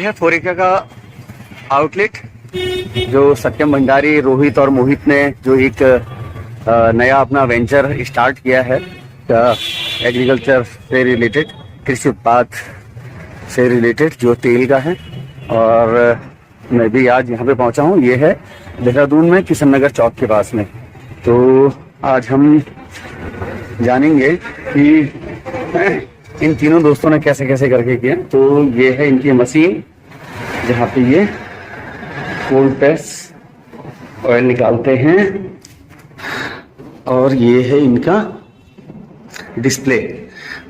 है फोरेका का आउटलेट, जो सत्यम भंडारी, रोहित और मोहित ने जो एक नया अपना वेंचर स्टार्ट किया है एग्रीकल्चर से रिलेटेड, कृषि उत्पाद से रिलेटेड, जो तेल का है। और मैं भी आज यहाँ पे पहुँचा हूँ। ये है देहरादून में किशन नगर चौक के पास में। तो आज हम जानेंगे कि इन तीनों दोस्तों ने कैसे कैसे करके किया। तो ये है इनकी मशीन, जहाँ पे ये कोल्ड प्रेस ऑयल निकालते हैं, और ये है इनका डिस्प्ले।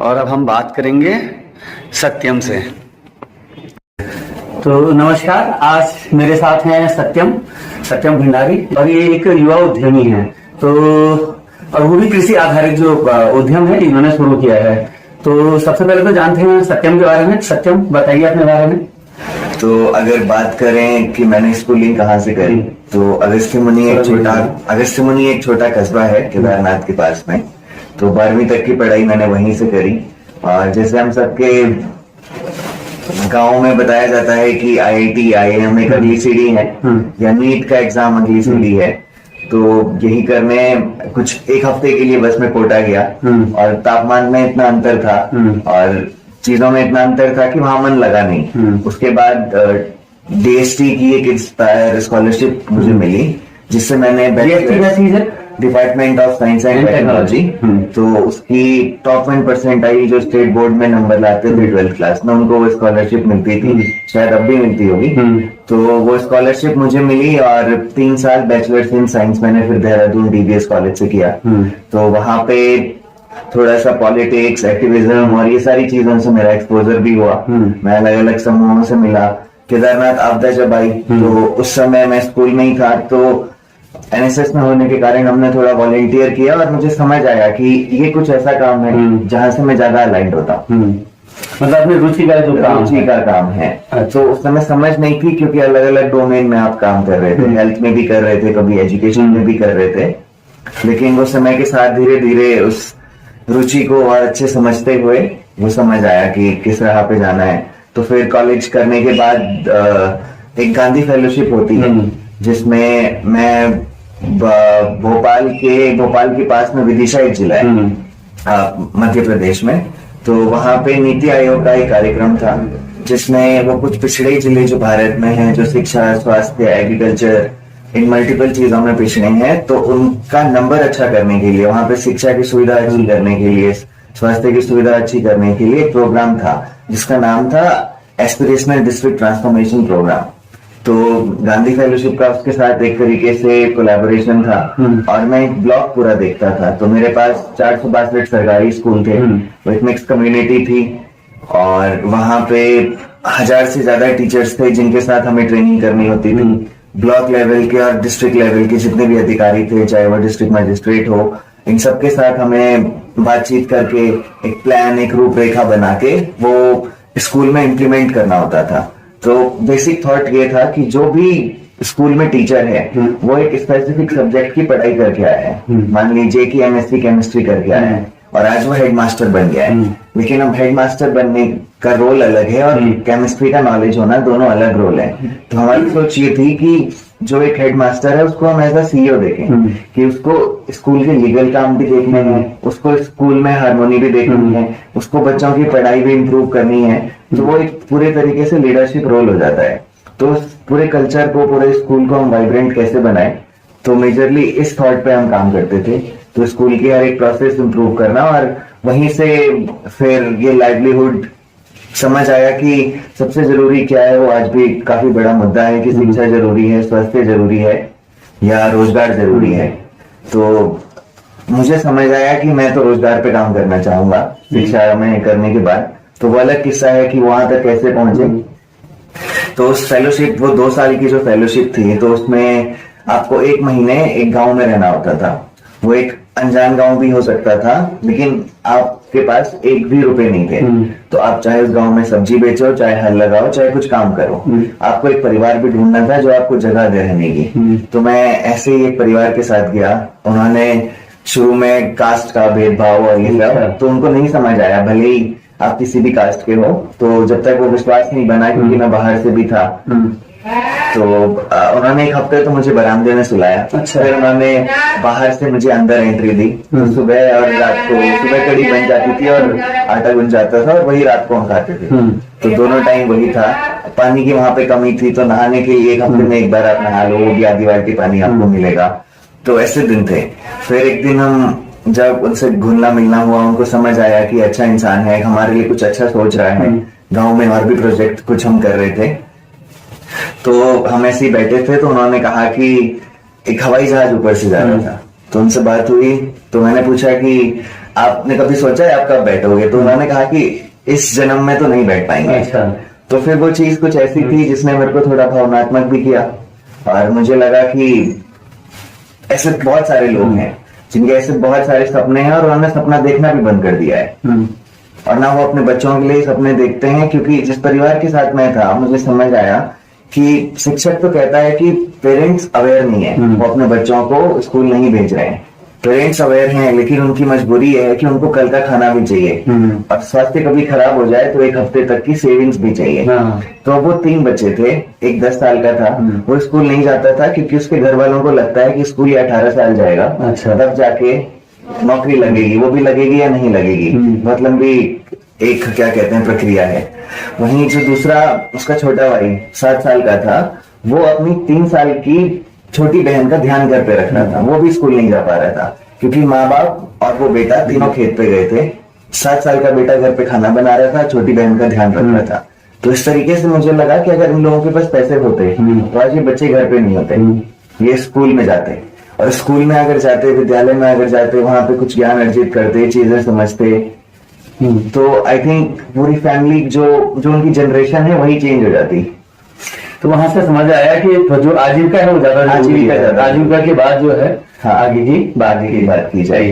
और अब हम बात करेंगे सत्यम से। तो नमस्कार, आज मेरे साथ हैं सत्यम भंडारी, और ये एक युवा उद्यमी है। तो और वो भी कृषि आधारित जो उद्यम है इन्होंने शुरू किया है। तो सबसे पहले तो जानते हैं सत्यम के बारे में। सत्यम, बताइए अपने बारे में। तो अगर बात करें कि मैंने स्कूलिंग कहाँ से करी, तो अगस्त्यमुनि एक छोटा कस्बा है केदारनाथ के पास में। तो 12वीं तक की पढ़ाई मैंने वहीं से करी। और जैसे हम सबके गांव में बताया जाता है कि IIT IIM एक अगली सीढ़ी है, या नीट का एग्जाम अगली सीढ़ी है। तो यही करने कुछ एक हफ्ते के लिए बस में कोटा गया, और तापमान में इतना अंतर था और चीजों में इतना अंतर था कि वहां मन लगा नहीं। उसके बाद DST की एक इंस्पायर स्कॉलरशिप मुझे मिली, जिससे मैंने department of science and technology, तो उसकी टॉप 1% आई, जो स्टेट बोर्ड में नंबर लाते थे 12th क्लास में, उनको वो स्कॉलरशिप मिलती थी। शायद अब भी मिलती होगी। तो वो स्कॉलरशिप मुझे मिली, और 3 साल बैचलर्स इन साइंस मैंने फिर देहरादून DBS कॉलेज से किया। तो वहां पे थोड़ा सा पॉलिटिक्स, एक्टिविज्म और ये सारी चीजों से मेरा एक्सपोजर भी हुआ। मैं अलग अलग समूहों से मिला। केदारनाथ आपदा जब आई, तो उस समय मैं स्कूल में ही था। तो NSS में होने के कारण हमने थोड़ा वॉलंटियर किया, और मुझे समझ आया कि ये कुछ ऐसा काम है जहां से मैं ज्यादा अलाइंड होता हूँ। मतलब अपनी रुचि का काम है। तो उस समय समझ नहीं थी, क्योंकि अलग अलग डोमेन में आप काम कर रहे थे। हेल्थ में भी कर रहे थे, कभी एजुकेशन में भी कर रहे थे। लेकिन वो समय के साथ धीरे धीरे उस रुचि को और अच्छे समझते हुए वो समझ आया कि किस राह पे जाना है। तो फिर कॉलेज करने के बाद एक गांधी फेलोशिप होती है, जिसमें मैं भोपाल के पास में विदिशा एक जिला है मध्य प्रदेश में। तो वहां पे नीति आयोग का एक कार्यक्रम था, जिसमें वो कुछ पिछड़े जिले जो भारत में हैं, जो शिक्षा, स्वास्थ्य, एग्रीकल्चर, इन मल्टीपल चीजों में पिछड़े हैं, तो उनका नंबर अच्छा करने के लिए, वहां पे शिक्षा की सुविधा अच्छी करने के लिए, स्वास्थ्य की सुविधा अच्छी करने के लिए एक प्रोग्राम था, जिसका नाम था एस्पिरेशनल डिस्ट्रिक्ट ट्रांसफॉर्मेशन प्रोग्राम। तो गांधी फेलोशिप का उसके साथ एक तरीके से कोलैबोरेशन था, और मैं एक ब्लॉक पूरा देखता था। तो मेरे पास 462 सरकारी स्कूल थे, वो एक मिक्स कम्युनिटी थी, और वहां पे 1000 से ज्यादा टीचर्स थे, जिनके साथ हमें ट्रेनिंग करनी होती थी। ब्लॉक लेवल के और डिस्ट्रिक्ट लेवल के जितने भी अधिकारी थे, चाहे वो डिस्ट्रिक्ट मजिस्ट्रेट हो, इन सबके साथ हमें बातचीत करके एक प्लान, एक रूपरेखा बना के वो स्कूल में इम्प्लीमेंट करना होता था। तो बेसिक थॉट ये था कि जो भी स्कूल में टीचर है, वो एक स्पेसिफिक सब्जेक्ट की पढ़ाई करके आया है। मान लीजिए कि MSc केमिस्ट्री करके आया है, और आज वो हेडमास्टर बन गया है। लेकिन अब हेडमास्टर बनने का रोल अलग है, और केमिस्ट्री का नॉलेज होना, दोनों अलग रोल है। तो हमारी सोच ये थी कि जो एक हेडमास्टर है, उसको हम एज अ CEO देखें, कि उसको स्कूल के लीगल काम भी देखने हैं, उसको स्कूल में हारमोनी भी देखनी है, उसको बच्चों की पढ़ाई भी इम्प्रूव करनी है। तो वो एक पूरे तरीके से लीडरशिप रोल हो जाता है। तो पूरे कल्चर को, पूरे स्कूल को हम वाइब्रेंट कैसे बनाए, तो मेजरली इस थॉट पे हम काम करते थे। तो स्कूल की हर एक प्रोसेस इम्प्रूव करना, और वहीं से फिर ये लाइवलीहुड समझ आया कि सबसे जरूरी क्या है। वो आज भी काफी बड़ा मुद्दा है कि शिक्षा जरूरी है, स्वास्थ्य जरूरी है, या रोजगार जरूरी है। तो मुझे समझ आया कि मैं तो रोजगार पे काम करना चाहूंगा शिक्षा में करने के बाद। तो वो अलग किस्सा है कि वहां तक कैसे पहुंचे। तो उस फेलोशिप, वो 2 साल की जो फेलोशिप थी, तो उसमें आपको 1 महीने एक गांव में रहना होता था। वो एक अनजान गांव भी हो सकता था, लेकिन आपके पास 1 भी रुपए नहीं थे। तो आप चाहे उस गांव में सब्जी बेचो, चाहे हल लगाओ, चाहे कुछ काम करो, आपको एक परिवार भी ढूंढना था जो आपको जगह दे रहने की। तो मैं ऐसे ही एक परिवार के साथ गया। उन्होंने शुरू में कास्ट का भेदभाव और ये सब, तो उनको नहीं समझ आया। भले ही आप किसी भी कास्ट के हो, तो जब तक वो विश्वास नहीं बना, क्योंकि मैं बाहर से भी था, तो उन्होंने एक हफ्ते तो मुझे बरामदे में सुलाया। अच्छा। फिर उन्होंने बाहर से मुझे अंदर एंट्री दी। तो सुबह और रात को, सुबह कड़ी बन जाती थी और आटा गुन जाता था, और वही रात को हम खाते थे। तो दोनों टाइम वही था। पानी की वहां पे कमी थी, तो नहाने के लिए एक हफ्ते में एक बार आप नहा लो, वो भी आधी बाल्टी पानी आपको मिलेगा। तो ऐसे दिन थे। फिर एक दिन हम जब उनसे घुलना मिलना हुआ, उनको समझ आया कि अच्छा इंसान है, हमारे लिए कुछ अच्छा सोच रहा है। गांव में और भी प्रोजेक्ट कुछ हम कर रहे थे, तो हम ऐसे ही बैठे थे, तो उन्होंने कहा कि एक हवाई जहाज ऊपर से जा रहा था। तो उनसे बात हुई, तो मैंने पूछा कि आपने कभी सोचा है आप कब बैठोगे? तो उन्होंने कहा कि इस जन्म में तो नहीं बैठ पाएंगे। अच्छा। तो फिर वो चीज कुछ ऐसी थी जिसने मेरे को थोड़ा भावनात्मक भी किया, और मुझे लगा कि ऐसे बहुत सारे लोग हैं जिनके ऐसे बहुत सारे सपने हैं, और उन्होंने सपना देखना भी बंद कर दिया है, और ना वो अपने बच्चों के लिए सपने देखते हैं। क्योंकि जिस परिवार के साथ मैं था, मुझे समझ आया कि शिक्षक तो कहता है कि पेरेंट्स अवेयर नहीं है, वो अपने बच्चों को स्कूल नहीं भेज रहे हैं। पेरेंट्स अवेयर हैं, लेकिन उनकी मजबूरी है कि उनको कल का खाना भी चाहिए, और स्वास्थ्य कभी खराब हो जाए तो एक हफ्ते तक की सेविंग्स भी चाहिए। तो वो 3 बच्चे थे, एक 10 साल का था, वो स्कूल नहीं जाता था क्योंकि उसके घर वालों को लगता है कि स्कूल ये 18 साल जाएगा, अच्छा। तब जाके नौकरी लगेगी, वो भी लगेगी या नहीं लगेगी, बहुत लंबी एक क्या कहते हैं प्रक्रिया है। वहीं जो दूसरा उसका छोटा भाई 7 साल का था, वो अपनी 3 साल की छोटी बहन का ध्यान घर पे रख रहा था, वो भी स्कूल नहीं जा पा रहा था क्योंकि माँ बाप और वो बेटा तीनों खेत पे गए थे। 7 साल का बेटा घर पे खाना बना रहा था, छोटी बहन का ध्यान रख रहा था। तो इस तरीके से मुझे लगा कि अगर इन लोगों के पास पैसे होते तो आज ये बच्चे घर पे नहीं होते, ये स्कूल में जाते, और स्कूल में अगर जाते, विद्यालय में अगर जाते, वहां पे कुछ ज्ञान अर्जित करते, चीजें समझते, तो आई थिंक पूरी फैमिली जो उनकी जनरेशन है वही चेंज हो जाती। तो वहां से समझ आया कि जो आजीविका है वो ज्यादा आजीविका के बाद जो है आगे की बात की जाए।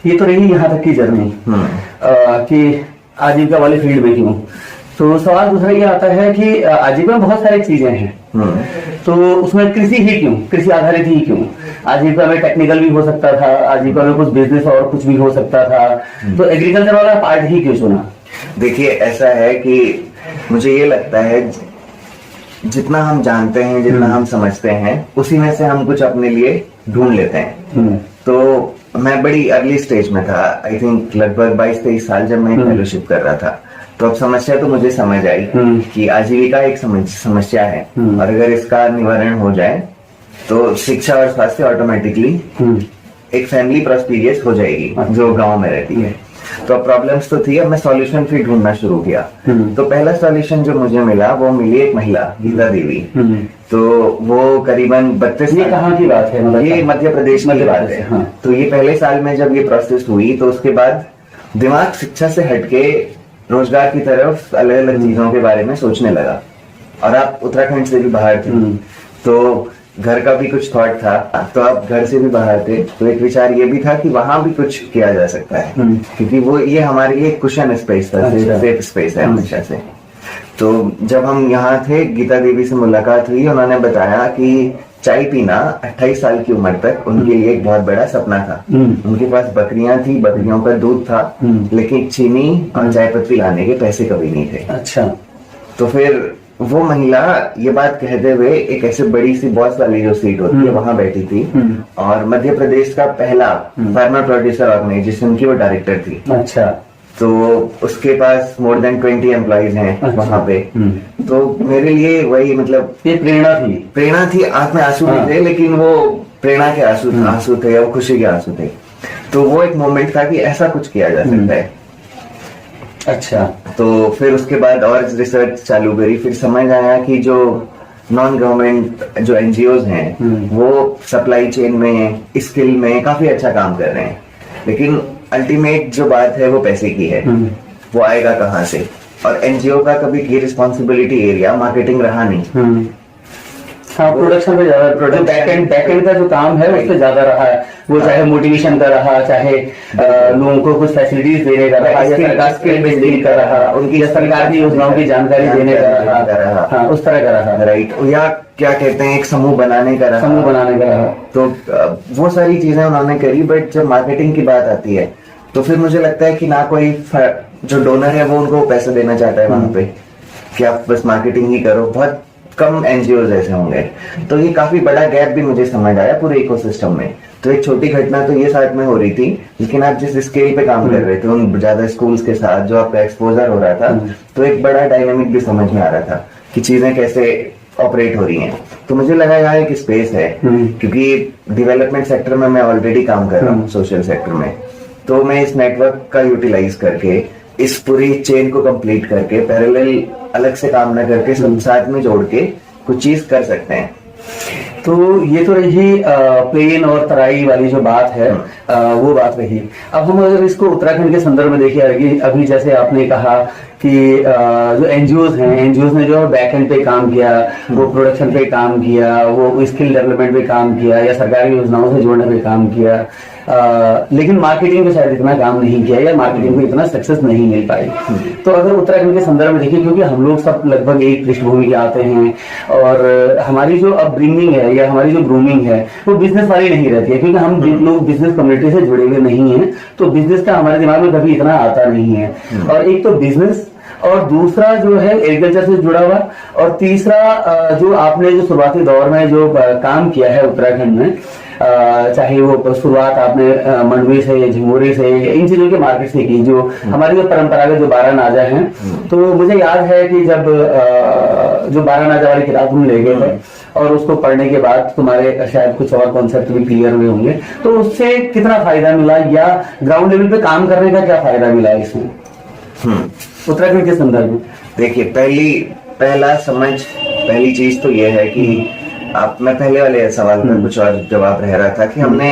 ये तो रही यहाँ तक की जर्नी कि आजीविका वाले फील्ड में क्यों। तो सवाल दूसरा ये आता है कि आजीविका में बहुत सारी चीजें हैं, तो उसमें कृषि ही क्यों, कृषि आधारित ही क्यों? आजीविका में टेक्निकल भी हो सकता था, आजीविका में कुछ बिजनेस और कुछ भी हो सकता था, तो एग्रीकल्चर वाला पार्ट ही क्यों चुना? देखिए, ऐसा है कि मुझे ये लगता है जितना हम जानते हैं, जितना हम समझते हैं, उसी में से हम कुछ अपने लिए ढूंढ लेते हैं। तो मैं बड़ी अर्ली स्टेज में था, आई थिंक लगभग 22-23 साल, जब मैं फेलोशिप कर रहा था। तो अब समस्या तो मुझे समझ आई कि आजीविका एक समस्या है, और अगर इसका निवारण हो जाए तो शिक्षा और स्वास्थ्य ऑटोमेटिकली एक फैमिली प्रॉस्पेरियस हो जाएगी जो गांव में रहती है। तो प्रॉब्लम्स तो थी, अब मैं सॉल्यूशन फिर ढूंढना शुरू किया। तो पहला सॉल्यूशन जो मुझे मिला वो मिली एक महिला, गीता देवी। तो वो करीबन 32, ये कहाँ की बात है? ये मध्य प्रदेश की बात है। हाँ। तो ये पहले साल में जब ये प्रोसेस हुई, तो उसके बाद दिमाग शिक्षा से हटके रोजगार की तरफ अलग अलग चीजों के बारे में सोचने लगा। और आप उत्तराखंड से भी बाहर थे, तो घर का भी कुछ थॉट था, तो आप घर से भी बाहर थे, तो एक विचार ये भी था कि वहां भी कुछ किया जा सकता है, क्योंकि वो ये हमारे लिए कुशन स्पेस था, सेफ स्पेस है हमेशा से। तो जब हम यहाँ थे, गीता देवी से मुलाकात हुई, उन्होंने बताया कि चाय पीना 28 साल की उम्र तक उनके लिए एक बहुत बड़ा सपना था। उनके पास बकरियां थी, बकरियों का दूध था, लेकिन चीनी और चाय पत्ती लाने के पैसे कभी नहीं थे। अच्छा। तो फिर वो महिला ये बात कहते हुए एक ऐसे बड़ी सी बॉस वाली जो सीट होती है वहां बैठी थी, और मध्य प्रदेश का पहला फार्मर प्रोड्यूसर ऑर्गेनाइजेशन की वो डायरेक्टर थी। अच्छा। तो उसके पास मोर देन 20 एम्प्लॉइज हैं। अच्छा। वहां पे। तो मेरे लिए वही, मतलब ये प्रेरणा थी। आंख में आंसू नहीं थे, लेकिन वो प्रेरणा के आंसू थे, वो खुशी के आंसू थे। तो वो एक मोमेंट था कि ऐसा कुछ किया जा सकता है। अच्छा। तो फिर उसके बाद और रिसर्च चालू करी, फिर समझ आया कि जो नॉन गवर्नमेंट जो एनजीओज हैं वो सप्लाई चेन में, स्किल में काफी अच्छा काम कर रहे हैं, लेकिन अल्टीमेट जो बात है वो पैसे की है। वो आएगा कहाँ से? और एनजीओ का कभी की रिस्पॉन्सिबिलिटी एरिया मार्केटिंग रहा नहीं। हाँ, प्रोडक्शन पे ज्यादा, बैकएंड का जो काम है उस पे ज्यादा रहा है। वो चाहे मोटिवेशन का रहा, चाहे लोगों को कुछ फैसिलिटीज देने का रहा, या सरकार स्किल बिल्डिंग का रहा, उनकी सरकार की योजनाओं की जानकारी देने का रहा, हाँ, उस तरह का रहा। राइट। या क्या कहते हैं, एक समूह बनाने का रहा। तो वो सारी चीजें उन्होंने करी, बट जब मार्केटिंग की बात आती है तो फिर मुझे लगता है कि ना कोई जो डोनर है वो उनको पैसे देना चाहता है वहां पे कि आप बस मार्केटिंग ही करो, बहुत कम एनजीओ ऐसे होंगे। तो ये काफी बड़ा गैप भी मुझे समझ आया पूरे इकोसिस्टम में। तो एक छोटी घटना तो ये साथ में हो रही थी, लेकिन आप जिस स्केल पे काम कर रहे थे उन ज्यादा स्कूल्स के साथ जो आपका एक्सपोजर हो रहा था, तो एक बड़ा डायनामिक भी समझ में आ रहा था कि चीजें कैसे ऑपरेट हो रही हैं। तो मुझे लगा यहाँ एक स्पेस है, क्योंकि डेवलपमेंट सेक्टर में मैं ऑलरेडी काम कर रहा हूँ, सोशल सेक्टर में। तो मैं इस नेटवर्क का यूटिलाइज करके इस पूरी चेन को कंप्लीट करके पैरेलल अलग से काम न करके सब साथ में जोड़ के कुछ चीज कर सकते हैं। तो ये तो रही प्लेन और तराई वाली जो बात है, वो बात रही। अब हम अगर इसको उत्तराखंड के संदर्भ में देखिए, अभी जैसे आपने कहा कि जो एनजीओज हैं, एनजीओज ने जो बैक एंड पे काम किया, वो प्रोडक्शन पे काम किया, वो स्किल डेवलपमेंट पे काम किया, या सरकारी योजनाओं से जोड़ने पे काम किया, लेकिन मार्केटिंग पे शायद इतना काम नहीं किया, या मार्केटिंग को इतना सक्सेस नहीं मिल पाई। तो अगर उत्तराखंड के संदर्भ में देखिए, क्योंकि हम लोग सब लगभग एक पृष्ठभूमि के आते हैं, और हमारी जो अपब्रिंगिंग है या हमारी जो ग्रूमिंग है वो बिजनेस वाली नहीं रहती है, क्योंकि हम लोग बिजनेस कम्युनिटी से जुड़े हुए नहीं हैं, तो बिजनेस का हमारे दिमाग में कभी इतना आता नहीं है। और एक तो बिजनेस, और दूसरा जो है एग्रीकल्चर से जुड़ा हुआ, और तीसरा जो आपने जो शुरुआती दौर में जो काम किया है उत्तराखंड में, चाहे वो शुरुआत आपने मंडवी से, झिंगुरी से, इन चीजों के मार्केट से की, जो हमारी जो परंपरागत जो 12 नाजा हैं। तो मुझे याद है कि जब जो 12 नाजा वाली किताब तुम ले गए थे, और उसको पढ़ने के बाद तुम्हारे शायद कुछ और कॉन्सेप्ट भी क्लियर हुए होंगे, तो उससे कितना फायदा मिला, या ग्राउंड लेवल पे काम करने का क्या फायदा मिला इसमें उत्तराखंड के संदर्भ में? देखिए, पहली चीज तो ये है कि मैं पहले वाले सवाल का कुछ और जवाब रह रहा था कि हमने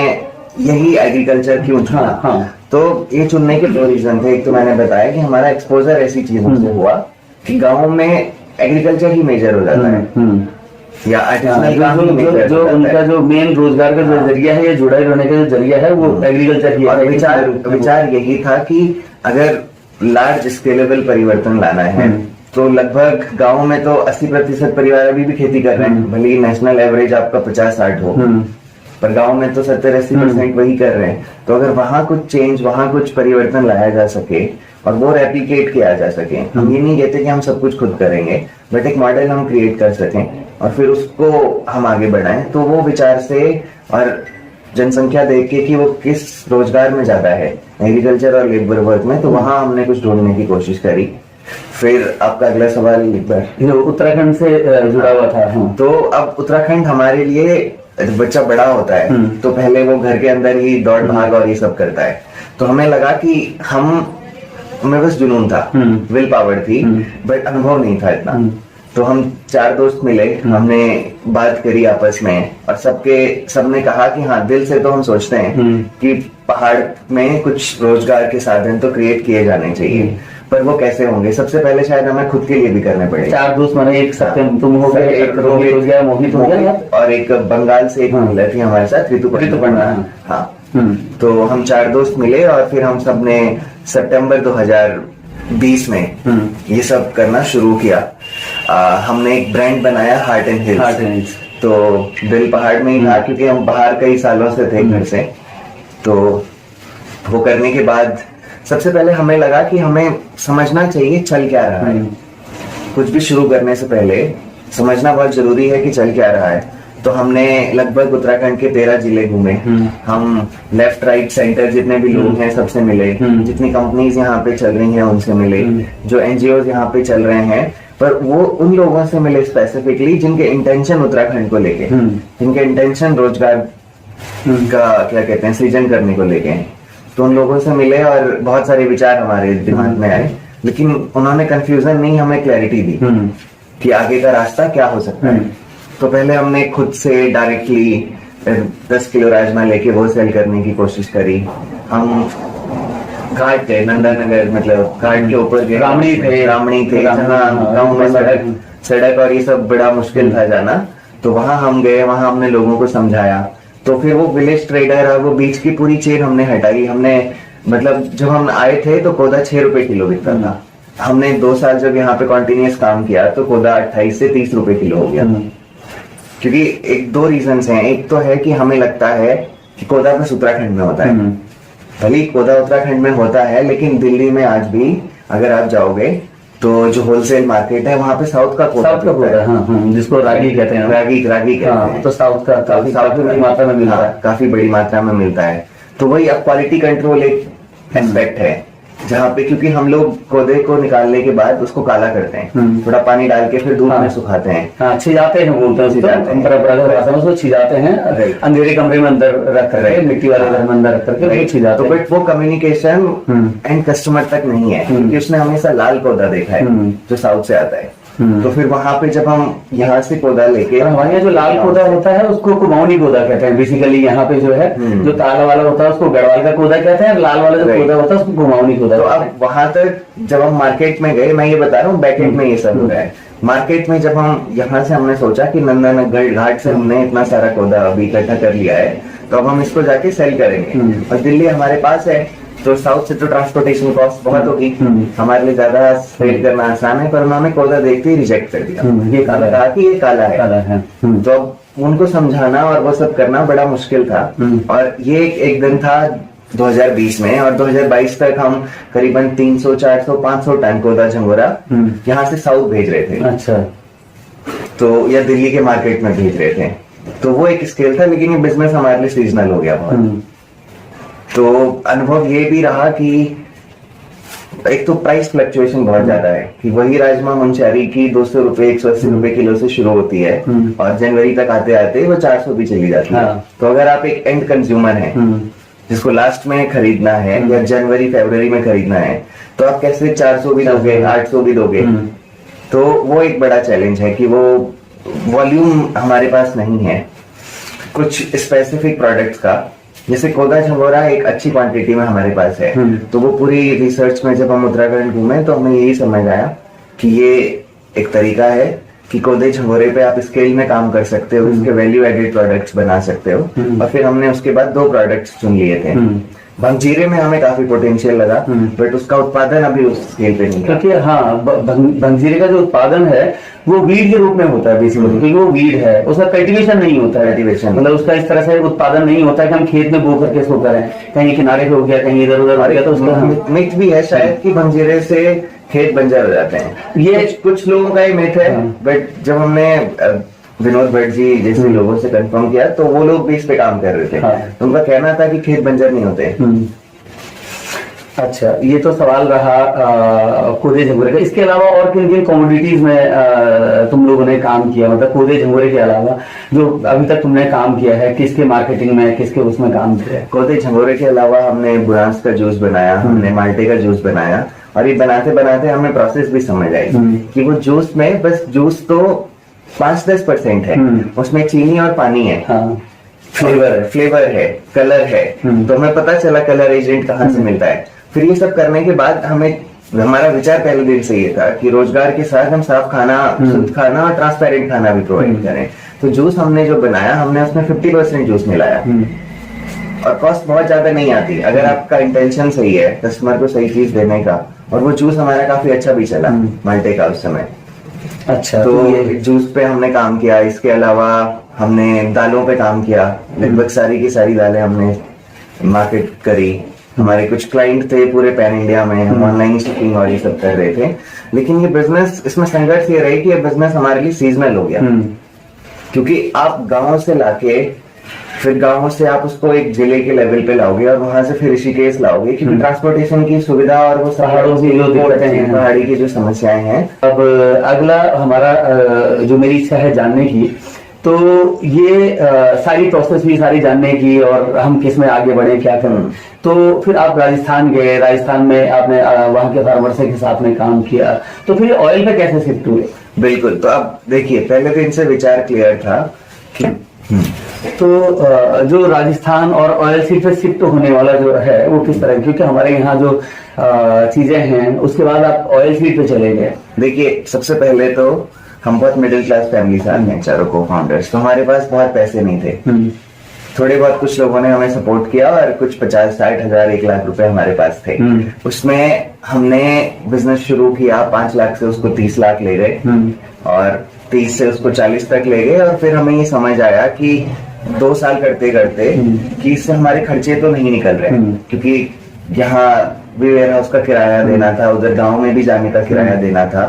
यही एग्रीकल्चर क्यों चुना। हाँ। तो ये चुनने के 2 रीजन थे। एक तो मैंने बताया कि हमारा एक्सपोजर ऐसी चीजों से हुआ कि गाँव में एग्रीकल्चर ही मेजर हो जाता है, या आर्टिसनल काम ही मेजर हो जाता है। उनका जो मेन रोजगार का जो जरिया है, या जुड़ाई रहने का जो जरिया है, वो एग्रीकल्चर ही है। विचार यही था कि अगर लार्ज स्केलेबल परिवर्तन लाना है, तो लगभग गांव में तो 80% परिवार अभी भी खेती कर रहे हैं, भले ही नेशनल एवरेज आपका 50-60 हो, पर गांव में तो 70-80% वही कर रहे हैं। तो अगर वहां कुछ चेंज, वहां कुछ परिवर्तन लाया जा सके और वो रेप्लिकेट किया जा सके, हम ये नहीं कहते कि हम सब कुछ खुद करेंगे, बट एक मॉडल हम क्रिएट कर सकें और फिर उसको हम आगे बढ़ाएं, तो वो विचार से और जनसंख्या देख के कि वो किस रोजगार में ज्यादा है, एग्रीकल्चर और लेबर वर्क में, तो वहां हमने कुछ ढूंढने की कोशिश करी। फिर आपका अगला सवाल एक बार उत्तराखंड से जुड़ा हुआ था। तो अब उत्तराखंड हमारे लिए, बच्चा बड़ा होता है तो पहले वो घर के अंदर ही दौड़ भाग और ये सब करता है, तो हमें लगा कि हमें बस जुनून था, विल पावर थी, बट अनुभव नहीं था इतना। तो हम 4 दोस्त मिले, हमने बात करी आपस में, और सबने कहा कि हाँ, दिल से तो हम सोचते हैं कि पहाड़ में कुछ रोजगार के साधन तो क्रिएट किए जाने चाहिए, पर वो कैसे होंगे? सबसे पहले शायद हमें खुद के लिए भी करने पड़ेगे। 4 दोस्त माने एक सत्यम तुम हो गए, एक रोहित हो गया, मोहित हो गया, और एक बंगाल से एक महिला थी हमारे साथ, ऋतुपर्णा। हाँ, तो हम 4 दोस्त मिले और फिर हम सब ने सितंबर 2020 में ये सब करना शुरू किया। हमने एक ब्रांड बनाया, हार्ट एंड हिल्स। तो दिल पहाड़ में ही था, क्योंकि हम बाहर कई सालों से थे घर से। तो वो करने के बाद सबसे पहले हमें लगा कि हमें समझना चाहिए चल क्या रहा है। कुछ भी शुरू करने से पहले समझना बहुत जरूरी है कि चल क्या रहा है। तो हमने लगभग उत्तराखंड के 13 जिले घूमे। हम लेफ्ट राइट सेंटर जितने भी लोग हैं सबसे मिले, जितनी कंपनीज यहाँ पे चल रही हैं उनसे मिले, जो एनजीओ यहाँ पे चल रहे हैं, पर वो उन लोगों से मिले स्पेसिफिकली जिनके इंटेंशन उत्तराखंड को लेके, जिनके इंटेंशन रोजगार का क्या कहते हैं सृजन करने को लेके। तो उन लोगों से मिले और बहुत सारे विचार हमारे दिमाग में आए, लेकिन उन्होंने कंफ्यूजन नहीं, हमें क्लैरिटी दी कि आगे का रास्ता क्या हो सकता है। तो पहले हमने खुद से डायरेक्टली 10 किलो राजमा लेके वो सेल करने की कोशिश करी। हम घाट गए, नंदानगर, मतलब घाट के ऊपर गए, रामणी थे जहाँ गाँव में सड़क और ये सब बड़ा मुश्किल था जाना। तो वहां हम गए, वहां हमने लोगों को समझाया। तो फिर वो विलेज ट्रेडर और वो बीच की पूरी चेन हमने हटाई। हमने मतलब जब हम आए थे तो कोदा 6 रुपए किलो बिकता था। हमने 2 साल जब यहाँ पे कॉन्टिन्यूस काम किया तो कोदा 28 से 30 रुपए किलो हो गया। क्योंकि 1-2 रीजन हैं। एक तो है कि हमें लगता है कि कोदा बस उत्तराखंड में होता है, भले ही कोदा उत्तराखंड में होता है, लेकिन दिल्ली में आज भी अगर आप जाओगे तो जो होलसेल मार्केट है वहाँ पे साउथ का कोदा है। हाँ, जिसको रागी कहते हैं, रागी कहते हैं। तो साउथ का काफी बड़ी मात्रा में मिलता है, काफी बड़ी मात्रा में मिलता है। तो वही अब क्वालिटी कंट्रोल एक एस्पेक्ट है जहाँ पे, क्योंकि हम लोग कोदे को निकालने के बाद उसको काला करते हैं, थोड़ा पानी डाल के फिर धूप में सुखाते हैं। हाँ, छिजाते हैं बोलते हैं उसको, छिजाते हैं अंधेरे कमरे में अंदर रख करके, मिट्टी वाले घर में अंदर रख करके छिजाते हैं। तो बट वो कम्युनिकेशन एंड कस्टमर तक नहीं है, क्योंकि उसने हमेशा लाल कोदा देखा है जो साउथ से आता है। तो फिर वहां पे जब हम यहाँ से कोदा लेके, हमारे यहाँ जो लाल कोदा होता है उसको कुमाऊनी कोदा कहते हैं बेसिकली। यहाँ पे जो है जो काला वाला होता है उसको गढ़वाल का कोदा कहते हैं, लाल वाला जो कोदा होता है उसको कुमाऊनी कोदा। तो अब वहां तक जब हम मार्केट में गए, मैं ये बता रहा हूँ बैकएंड में ये सब हो रहा है। मार्केट में जब हम यहाँ से हमने सोचा कि नंदनगढ़ घाट से हमने इतना सारा कोदा अभी इकट्ठा कर लिया है, तो अब हम इसको जाके सेल करेंगे। और दिल्ली हमारे पास है, तो साउथ से तो ट्रांसपोर्टेशन कॉस्ट बहुत होगी, हमारे लिए ज्यादा सेल करना आसान है। पर उन्होंने कोदा देखते ही रिजेक्ट कर दिया, ये काला कहा कि ये काला है। तो अब उनको समझाना और वो सब करना बड़ा मुश्किल था। और ये एक दिन था 2020 में, और 2022 तक हम करीबन 300, 400, 500 टन कोदा झंगोरा यहाँ से साउथ भेज रहे थे। अच्छा। तो या दिल्ली के मार्केट में भेज रहे थे। तो वो एक स्केल था, लेकिन ये बिजनेस हमारे लिए सीजनल हो गया बहुत। तो अनुभव ये भी रहा कि एक तो प्राइस फ्लक्चुएशन बहुत ज्यादा है, कि वही राजमा मुंशियारी की 200 रुपए 180 रुपए किलो से शुरू होती है और जनवरी तक आते आते वो 400 भी चली जाती है। तो अगर आप एक एंड कंज्यूमर हैं जिसको लास्ट में खरीदना है या जनवरी फरवरी में खरीदना है, तो आप कैसे 400 भी दोगे, 800 भी दोगे? तो वो एक बड़ा चैलेंज है कि वो वॉल्यूम हमारे पास नहीं है कुछ स्पेसिफिक प्रोडक्ट्स का। जैसे कोदा झंगोरा एक अच्छी क्वांटिटी में हमारे पास है, तो वो पूरी रिसर्च में जब हम उत्तराखंड घूमे तो हमें यही समझ आया कि ये एक तरीका है कि कोदे झंगोरे पे आप स्केल में काम कर सकते हो, उसके वैल्यू एडेड प्रोडक्ट्स बना सकते हो। और फिर हमने उसके बाद 2 प्रोडक्ट्स चुन लिए थे। भंगजीरे में हमें काफी पोटेंशियल लगा, बट उसका उत्पादन अभी उस स्केल पे नहीं, क्योंकि हाँ भंगजीरे का जो उत्पादन है वो वीड के रूप में होता है बेसिकली, क्योंकि वो वीड है, उसका कल्टीवेशन नहीं होता है। कल्टीवेशन मतलब उसका इस तरह से उत्पादन नहीं होता है कि हम खेत में बो करके इसको करें, कहीं किनारे पे हो गया, कहीं इधर उधर हो गया, तो उसका मिथ भी है शायद कि भंगजीरे से खेत बंजर हो जाते हैं। ये कुछ लोगों का ही मिथ है, बट जब हमने विनोद भट्ट जी जैसे लोगों से कंफर्म किया तो वो लोग भी इस पे काम कर रहे थे। तो उनका कहना था कि खेत बंजर नहीं होते। अच्छा, ये तो सवाल रहा कोदे झंगोरे का। इसके अलावा और किन किन कमोडिटीज में तुम लोगों ने काम किया? मतलब कोदे झंगोरे के अलावा जो अभी तक तुमने काम किया है, किसके मार्केटिंग में, किसके उसमें काम किया है? कोदे झंगोरे के अलावा हमने बुरांस का जूस बनाया, हमने माल्टे का जूस बनाया, और ये बनाते बनाते हमें प्रोसेस भी समझ आई कि वो जूस में बस जूस तो 5-10% है, उसमें चीनी और पानी है। फ्लेवर है, कलर है। तो हमें पता चला कलर एजेंट कहाँ से मिलता है। फिर ये सब करने के बाद हमारा विचार पहले दिन से ये था कि रोजगार के साथ हम साफ खाना, शुद्ध खाना और ट्रांसपेरेंट खाना भी प्रोवाइड करें। तो जूस हमने जो बनाया, हमने उसमें 50% जूस मिलाया, और कॉस्ट बहुत ज्यादा नहीं आती अगर आपका इंटेंशन सही है कस्टमर को सही चीज देने का। और वो जूस हमारा काफी अच्छा भी चला माल्टे का उस समय। अच्छा, तो ये जूस पे हमने काम किया। इसके अलावा हमने दालों पे काम किया, लगभग सारी की सारी दालें हमने मार्केट करी। हमारे कुछ क्लाइंट थे पूरे पैन इंडिया में, हम ऑनलाइन शिपिंग और ये सब कर रहे थे। लेकिन ये बिजनेस, इसमें संघर्ष ये रही कि ये बिजनेस हमारे लिए सीजनल हो गया, क्योंकि आप गाँव से लाके फिर गाँव से आप उसको एक जिले के लेवल पे लाओगे और वहां से फिर ऋषिकेश लाओगे, क्योंकि ट्रांसपोर्टेशन की सुविधा और वो पहाड़ों की जो दिक्कतें हैं, पहाड़ी की जो समस्याएं हैं। अब अगला हमारा जो मेरी इच्छा है जानने की, तो ये सारी प्रोसेस भी सारी जानने की, और हम किस में आगे बढ़े, क्या करें। तो फिर आप राजस्थान गए, राजस्थान में आपने वहां के फार्मर के साथ में काम किया, तो फिर ऑयल पे कैसे शिफ्ट हुए? बिल्कुल, तो अब देखिए, पहले तो इनसे विचार क्लियर था कि तो जो राजस्थान और ऑयल सीड पे शिफ्ट होने वाला जो है वो किस तरह, क्योंकि हमारे यहाँ जो चीजें हैं, उसके बाद आप ऑयल सीड पे चले गए। देखिए, सबसे पहले तो हम बहुत मिडिल क्लास फैमिली से आते हैं, चारों को फाउंडर्स। तो हमारे पास बहुत पैसे नहीं थे। थोड़े बहुत कुछ लोगों ने हमें सपोर्ट किया, और कुछ 50-60 हजार 1 लाख रुपए हमारे पास थे। उसमें हमने बिजनेस शुरू किया, 5 लाख से उसको 30 लाख ले गए, और 30 से उसको 40 तक ले गए। और फिर हमें ये समझ आया कि 2 साल करते करते कि इससे हमारे खर्चे तो नहीं निकल रहे, क्योंकि यहाँ भी वेयर हाउस का किराया देना था, उधर गांव में भी जाने का किराया देना था।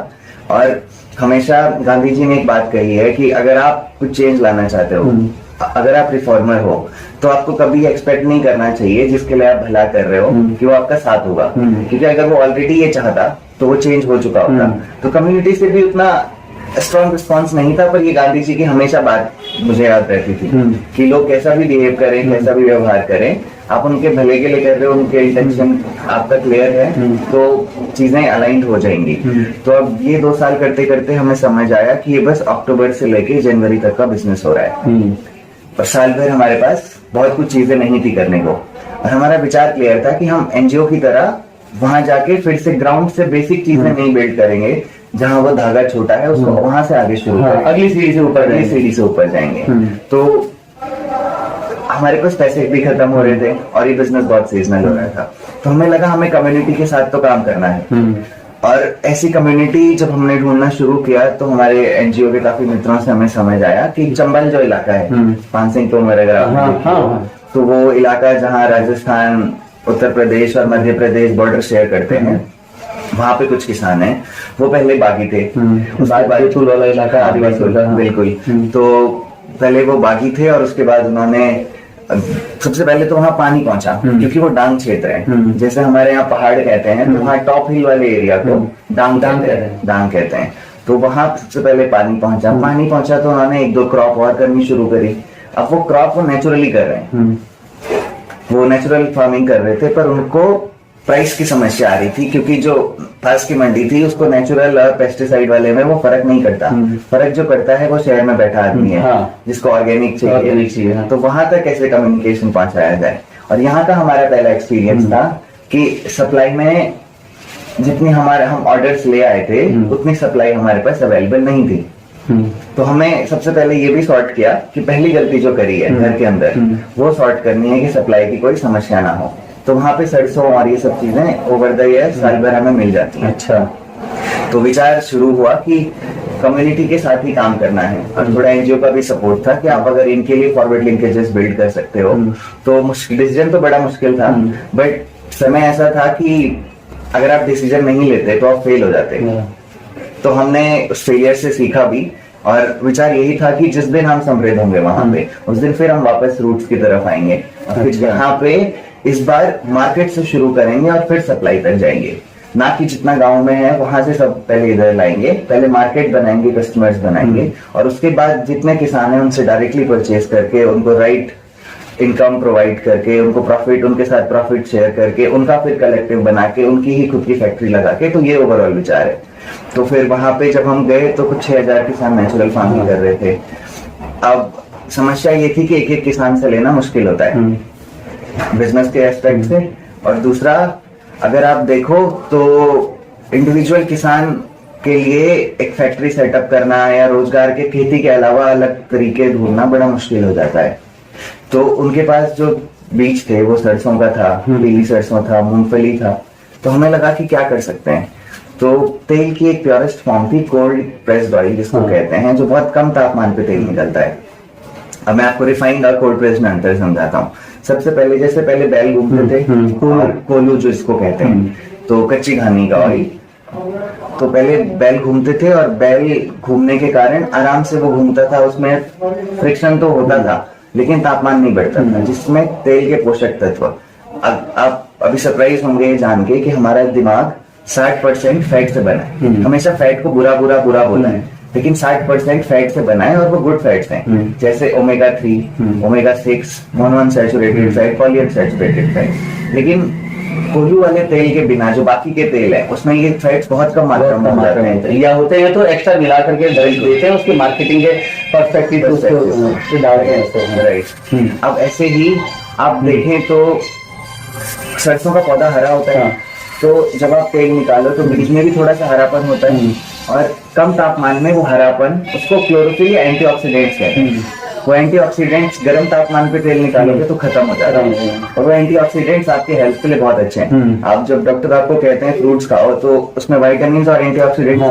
और हमेशा गांधी जी ने एक बात कही है कि अगर आप कुछ चेंज लाना चाहते हो, अगर आप रिफॉर्मर हो, तो आपको कभी एक्सपेक्ट नहीं करना चाहिए जिसके लिए आप भला कर रहे हो कि वो आपका साथ होगा, क्योंकि अगर वो ऑलरेडी ये चाहता तो वो चेंज हो चुका होता। तो कम्युनिटी से भी उतना स्ट्रॉन्ग रिस्पॉन्स नहीं था, पर ये गांधी जी की हमेशा बात मुझे याद रहती थी कि लोग कैसा भी बिहेव करें, कैसा भी व्यवहार करें, आप उनके भले के लिए कर रहे हो, उनके इंटेंशन आपका क्लियर है, तो चीजें अलाइंड हो जाएंगी। तो अब ये 2 साल करते करते हमें समझ आया कि ये बस अक्टूबर से लेके जनवरी तक का बिजनेस हो रहा है, और साल भर हमारे पास बहुत कुछ चीजें नहीं थी करने को। और हमारा विचार क्लियर था कि हम एनजीओ की तरह वहां जाके फिर से ग्राउंड से बेसिक चीजें नहीं बिल्ड करेंगे, जहां वो धागा छोटा है उसको वहां से आगे शुरू करेंगे, अगली सीढ़ी से ऊपर जाएंगे। तो हमारे पास पैसे भी खत्म हो रहे थे और ये बिजनेस बहुत सीजनल हो रहा था, तो हमें लगा हमें कम्युनिटी के साथ तो काम करना है। और ऐसी कम्युनिटी जब हमने ढूंढना शुरू किया तो हमारे एनजीओ के काफी मित्रों से हमें समझ आया कि चंबल जो इलाका है, पानसिंह तोमर वगैरह, तो वो इलाका जहाँ राजस्थान, उत्तर प्रदेश और मध्य प्रदेश बॉर्डर शेयर करते हैं, वहां पे कुछ किसान हैं, वो पहले बागी थे, वाला इलाका आदिवासी, बिल्कुल। तो पहले वो बागी थे और उसके बाद उन्होंने सबसे पहले तो वहां पानी पहुंचा, क्योंकि वो डांग क्षेत्र है, जैसे हमारे यहाँ पहाड़ कहते हैं, तो वहाँ टॉप हिल वाले एरिया को डांग कहते हैं। तो वहां सबसे पहले पानी पहुंचा तो उन्होंने 1-2 क्रॉप और करनी शुरू करी। अब वो क्रॉप वो नेचुरली कर रहे हैं, वो नेचुरल फार्मिंग कर रहे थे, पर उनको प्राइस की समस्या आ रही थी, क्योंकि जो पास की मंडी थी उसको नेचुरल और पेस्टिसाइड वाले में वो फर्क नहीं करता। फर्क जो करता है वो शहर में बैठा आदमी है, जिसको ऑर्गेनिक चाहिए। तो वहां तक कैसे कम्युनिकेशन पहुंचाया जाए। और यहाँ का हमारा पहला एक्सपीरियंस था कि सप्लाई में जितनी हम ऑर्डर्स ले आए थे, उतनी सप्लाई हमारे पास अवेलेबल नहीं थी। तो हमें सबसे पहले ये भी सॉर्ट किया कि पहली गलती जो करी है घर के अंदर, वो सॉर्ट करनी है कि सप्लाई की कोई समस्या ना हो। तो वहां पे सरसों और ये सब चीजें ओवर द ईयर साल भर हमें मिल जाती हैं। अच्छा, तो विचार शुरू हुआ कि कम्युनिटी के साथ ही काम करना है, और थोड़ा एनजीओ का भी सपोर्ट था कि आप अगर इनके लिए फॉरवर्ड लिंकेजेस बिल्ड कर सकते हो। तो डिसीजन तो बड़ा मुश्किल था, बट समय ऐसा था कि अगर आप डिसीजन नहीं लेते तो आप फेल हो जाते। तो हमने उस फेलियर से सीखा भी, और विचार यही था कि जिस दिन हम समृद्ध होंगे वहां पे, उस दिन फिर हम वापस रूट्स की तरफ आएंगे, और फिर यहाँ पे इस बार मार्केट से शुरू करेंगे और फिर सप्लाई तक जाएंगे। ना कि जितना गांव में है वहां से सब पहले इधर लाएंगे, पहले मार्केट बनाएंगे, कस्टमर्स बनाएंगे, और उसके बाद जितने किसान हैं उनसे डायरेक्टली परचेज करके, उनको राइट इनकम प्रोवाइड करके, उनको प्रॉफिट, उनके साथ प्रॉफिट शेयर करके, उनका फिर कलेक्टिव बना के, उनकी ही खुद की फैक्ट्री लगा के। तो ये ओवरऑल विचार है। तो फिर वहां पे जब हम गए तो कुछ 6000 किसान नेचुरल फार्मिंग कर रहे थे। अब समस्या ये थी कि एक एक किसान से लेना मुश्किल होता है बिजनेस के एस्पेक्ट से, और दूसरा अगर आप देखो तो इंडिविजुअल किसान के लिए एक फैक्ट्री सेटअप करना या रोजगार के खेती के अलावा अलग तरीके ढूंढना बड़ा मुश्किल हो जाता है। तो उनके पास जो बीज थे वो सरसों का था, पीली सरसों था, मूंगफली था। तो हमें लगा कि क्या कर सकते हैं। तो तेल की एक प्योरेस्ट फॉर्म थी कोल्ड प्रेस्ड ऑयल, जिसको कहते हैं, जो बहुत कम तापमान पे तेल निकलता है। अब मैं आपको रिफाइंड और कोल्ड प्रेस्ड में अंतर समझाता हूँ। सबसे पहले जैसे पहले बैल घूमते थे, और कोलू जो इसको कहते हैं, तो कच्ची घानी का ऑयल। तो पहले बैल घूमते थे, और बैल घूमने के कारण आराम से वो घूमता था, उसमें फ्रिक्शन तो होता था लेकिन तापमान नहीं बढ़ता था, जिसमें तेल के पोषक तत्व। आप अभी सरप्राइज होंगे जान के कि हमारा दिमाग 60% फैट से बना है। हमेशा फैट को बुरा बोला है, लेकिन 60% फैट से बना है, और वो गुड फैट्स हैं, जैसे omega 3, omega 6, monounsaturated fat, polyunsaturated fat. लेकिन कोल्हू वाले तेल के बिना जो बाकी के तेल है, उसमें ये फैट्स बहुत कम मात्रा में होते या होते हैं, तो एक्स्ट्रा मिला करके देते हैं, उसकी मार्केटिंग के पर्सपेक्टिव से डालते हैं। राइट। अब ऐसे ही आप देखें तो सरसों का पौधा हरा होता है, तो जब आप तेल निकालो तो बीज में भी थोड़ा सा हरापन होता है, और कम तापमान में वो हरापन, उसको क्लोरोफिल या एंटीऑक्सीडेंट्स कहते हैं। वो एंटीऑक्सीडेंट्स गर्म तापमान पे तेल निकालोगे तो खत्म हो जाता है, और वो एंटीऑक्सीडेंट्स आपके हेल्थ के लिए बहुत अच्छे हैं। आप जब डॉक्टर आपको कहते हैं फ्रूट्स खाओ, तो उसमें विटामिन और एंटीऑक्सीडेंट्स।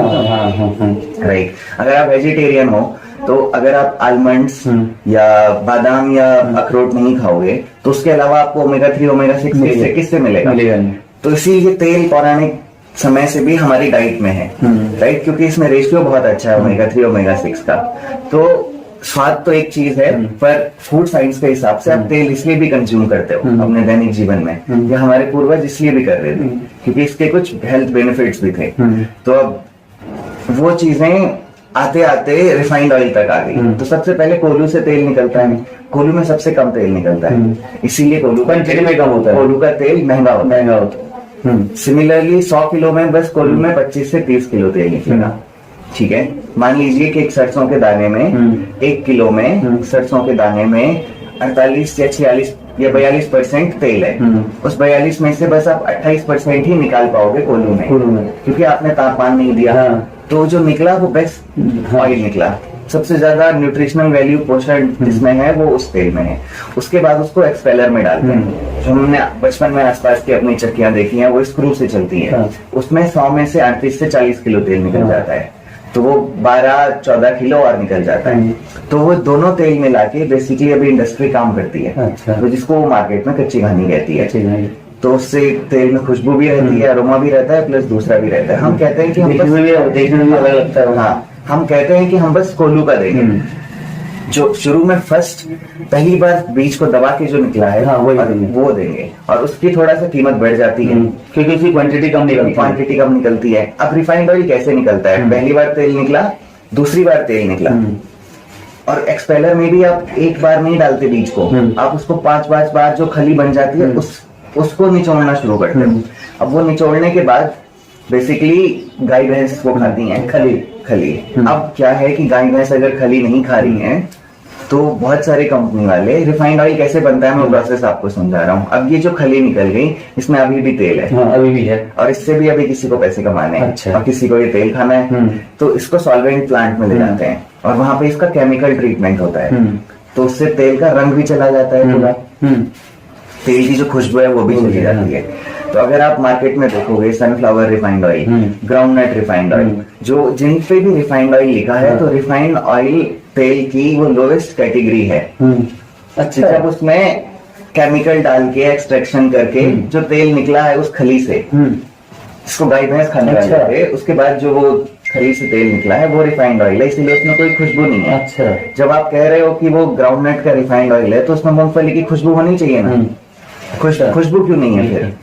राइट। अगर आप वेजिटेरियन हो तो अगर आप आलमंड्स या बादाम या अखरोट नहीं खाओगे तो उसके अलावा आपको ओमेगा 3 ओमेगा 6 किससे मिलेगा? नहीं। तो इसीलिए तेल पौराणिक समय से भी हमारी डाइट में है, राइट, क्योंकि इसमें रेशियो बहुत अच्छा है ओमेगा 3 ओमेगा 6 का। तो स्वाद तो एक चीज है, पर फूड साइंस के हिसाब से आप तेल इसलिए भी कंज्यूम करते हो अपने दैनिक जीवन में, या हमारे पूर्वज इसलिए भी कर रहे थे क्योंकि इसके कुछ हेल्थ बेनिफिट्स भी थे। तो अब वो चीजें आते आते रिफाइंड ऑयल तक आ गई। तो सबसे पहले कोल्हू से तेल निकलता है, कोल्हू में सबसे कम तेल निकलता है, इसीलिए कोल्हू क्वांटिटी में कम होता है, कोल्हू का तेल महंगा होता है। सिमिलरली 100 किलो में बस कोल्हू में 25 से 30 किलो तेल निकलेगा, ठीक है। मान लीजिए कि एक सरसों के दाने में 1 किलो में सरसों के दाने में 48 या 46 या 42% तेल है। उस 42 में से बस आप 28% ही निकाल पाओगे कोल्हू में, क्योंकि आपने तापमान नहीं दिया। तो जो निकला वो बेस्ट ऑयल निकला। सबसे ज्यादा न्यूट्रिशनल वैल्यू पोषण जिसमें है वो उस तेल में है। उसके बाद उसको एक्सपेलर में डालते हैं, जो हमने बचपन में आसपास की अपनी चक्कियां देखी हैं वो स्क्रू से चलती है। उसमें 100 में से 38 से 40 किलो तेल निकल जाता है, तो वो 12-14 किलो और निकल जाता है। तो वो दोनों तेल मिला के बेसिकली अभी इंडस्ट्री काम करती है। तो जिसको वो मार्केट में कच्ची घानी कहती है। तो उससे तेल में खुशबू भी रहती है, अरोमा भी रहता है, प्लस दूसरा भी रहता है। हम कहते हैं कि हम देखने में भी अलग लगता है। हाँ, हम कहते हैं कि हम बस कोल्हू का देंगे, जो शुरू में पहली बार बीज को दबा के जो निकला है, हाँ, वो देंगे। और उसकी थोड़ा सा कीमत बढ़ जाती है क्योंकि उसकी क्वांटिटी कम निकलती है। अब रिफाइंड ऑयल कैसे निकलता है? पहली बार तेल निकला, दूसरी बार तेल निकला, और एक्सपेलर में भी आप एक बार नहीं डालते बीज को, आप उसको 5-5 बार जो खली बन जाती है उसको निचोड़ना शुरू करते हो। अब वो निचोड़ने के बाद बेसिकली गाय भैंस को खाती हैं खली। अब क्या है कि गाय भैंस अगर खली नहीं खा रही हैं तो बहुत सारे कंपनी वाले रिफाइंड ऑयल कैसे बनता है मैं प्रोसेस आपको समझा रहा हूँ। अब ये जो खली निकल गई इसमें अभी भी तेल है, हाँ, अभी भी है, और इससे भी अभी किसी को पैसे कमाने हैं। अच्छा। और किसी को ये तेल खाना है, तो इसको सॉल्वेंट प्लांट में ले जाते हैं और वहां पे इसका केमिकल ट्रीटमेंट होता है। तो उससे तेल का रंग भी चला जाता है पूरा, तेल की जो खुशबू है वो भी चली जाती है। तो अगर आप मार्केट में देखोगे sunflower refined oil, groundnut refined oil, जो जिन पे भी रिफाइंड ऑयल लिखा है तो रिफाइंड ऑयल तेल की वो लोवेस्ट कैटेगरी है। अच्छा। जब उसमें केमिकल डाल के एक्सट्रैक्शन करके जो तेल निकला है उस खली से, जिसको गाय भैंस खाने वाले थे, उसके बाद जो वो खली से तेल निकला है वो रिफाइंड ऑयल है, इसलिए उसमें कोई खुशबू नहीं है। अच्छा। जब आप कह रहे हो कि वो ग्राउंडनट का रिफाइंड ऑयल है तो उसमें मूंगफली की खुशबू होनी चाहिए ना, खुशबू क्यों नहीं है फिर?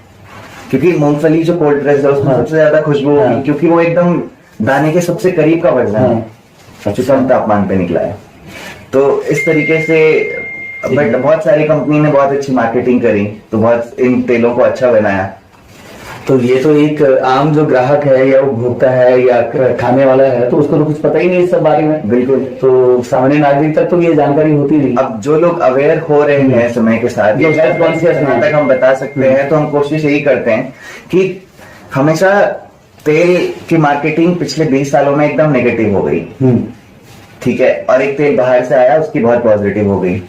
क्योंकि मूंगफली जो कोल्ड प्रेस है उसमें सबसे ज्यादा खुशबू होगी, क्योंकि वो एकदम दाने के सबसे करीब का वर्जन है, जो कम तापमान पे निकला है। तो इस तरीके से बट बहुत सारी कंपनी ने बहुत अच्छी मार्केटिंग करी, तो बहुत इन तेलों को अच्छा बनाया। तो ये तो एक आम जो ग्राहक है या उपभोक्ता है या खाने वाला है तो उसको तो कुछ पता ही नहीं इस सब बारे में। बिल्कुल। तो सामान्य नागरिक तक तो ये जानकारी होती नहीं। अब जो लोग अवेयर हो रहे हैं समय के साथ, तक हम बता सकते हैं, तो हम कोशिश यही करते हैं कि हमेशा तेल की मार्केटिंग पिछले 20 सालों में एकदम नेगेटिव हो गई, ठीक है, और एक तेल बाहर से आया उसकी बहुत पॉजिटिव हो गई,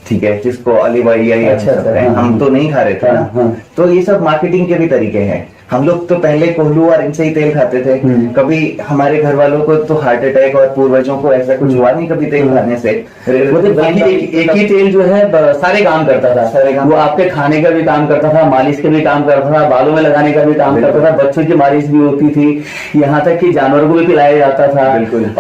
ठीक है, जिसको ऑलिव ऑयल या हम तो नहीं खा रहे थे ना। तो ये सब मार्केटिंग के भी तरीके हैं। हम लोग तो पहले कोल्हू और इनसे ही तेल खाते थे। कभी हमारे घर वालों को तो हार्ट अटैक और पूर्वजों को ऐसा कुछ हुआ नहीं कभी तेल खाने से। मतलब एक ही तेल जो है सारे काम करता था, सारे काम। वो आपके खाने का भी काम करता था, मालिश का भी काम करता था, बालों में लगाने का भी काम करता था, बच्चों की मालिश भी होती थी, यहाँ तक कि जानवरों को भी पिलाया जाता था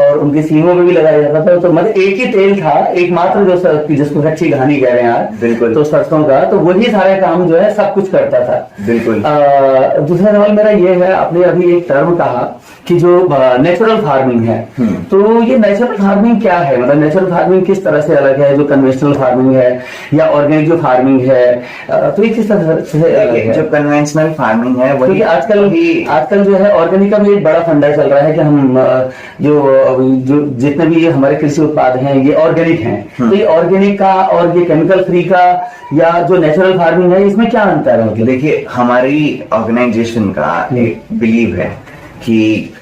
और उनकी सींगों में भी लगाया जाता था। तो मतलब एक ही तेल था, एकमात्र जो जिसको कच्ची घानी कह रहे हैं आप, बिल्कुल, तो सरसों का, तो वही सारे काम जो है सब कुछ करता था। बिल्कुल। दूसरा सवाल मेरा ये है, आपने अभी एक टर्म कहा कि जो नेचुरल फार्मिंग है, तो ये नेचुरल फार्मिंग क्या है? मतलब नेचुरल फार्मिंग किस तरह से अलग है जो कन्वेंशनल फार्मिंग है या ऑर्गेनिक जो फार्मिंग है, तो ये किस तरह से अलग है? जो कन्वेंशनल फार्मिंग है वही, आजकल जो है ऑर्गेनिक का भी एक बड़ा फंडा चल रहा है कि हम जो जितने भी हमारे कृषि उत्पाद हैं ये ऑर्गेनिक हैं। तो ये ऑर्गेनिक का और ये केमिकल फ्री का या जो नेचुरल फार्मिंग है इसमें क्या अंतर है? मतलब देखिए, हमारी ऑर्गेनाइजेशन का एक बिलीव है कि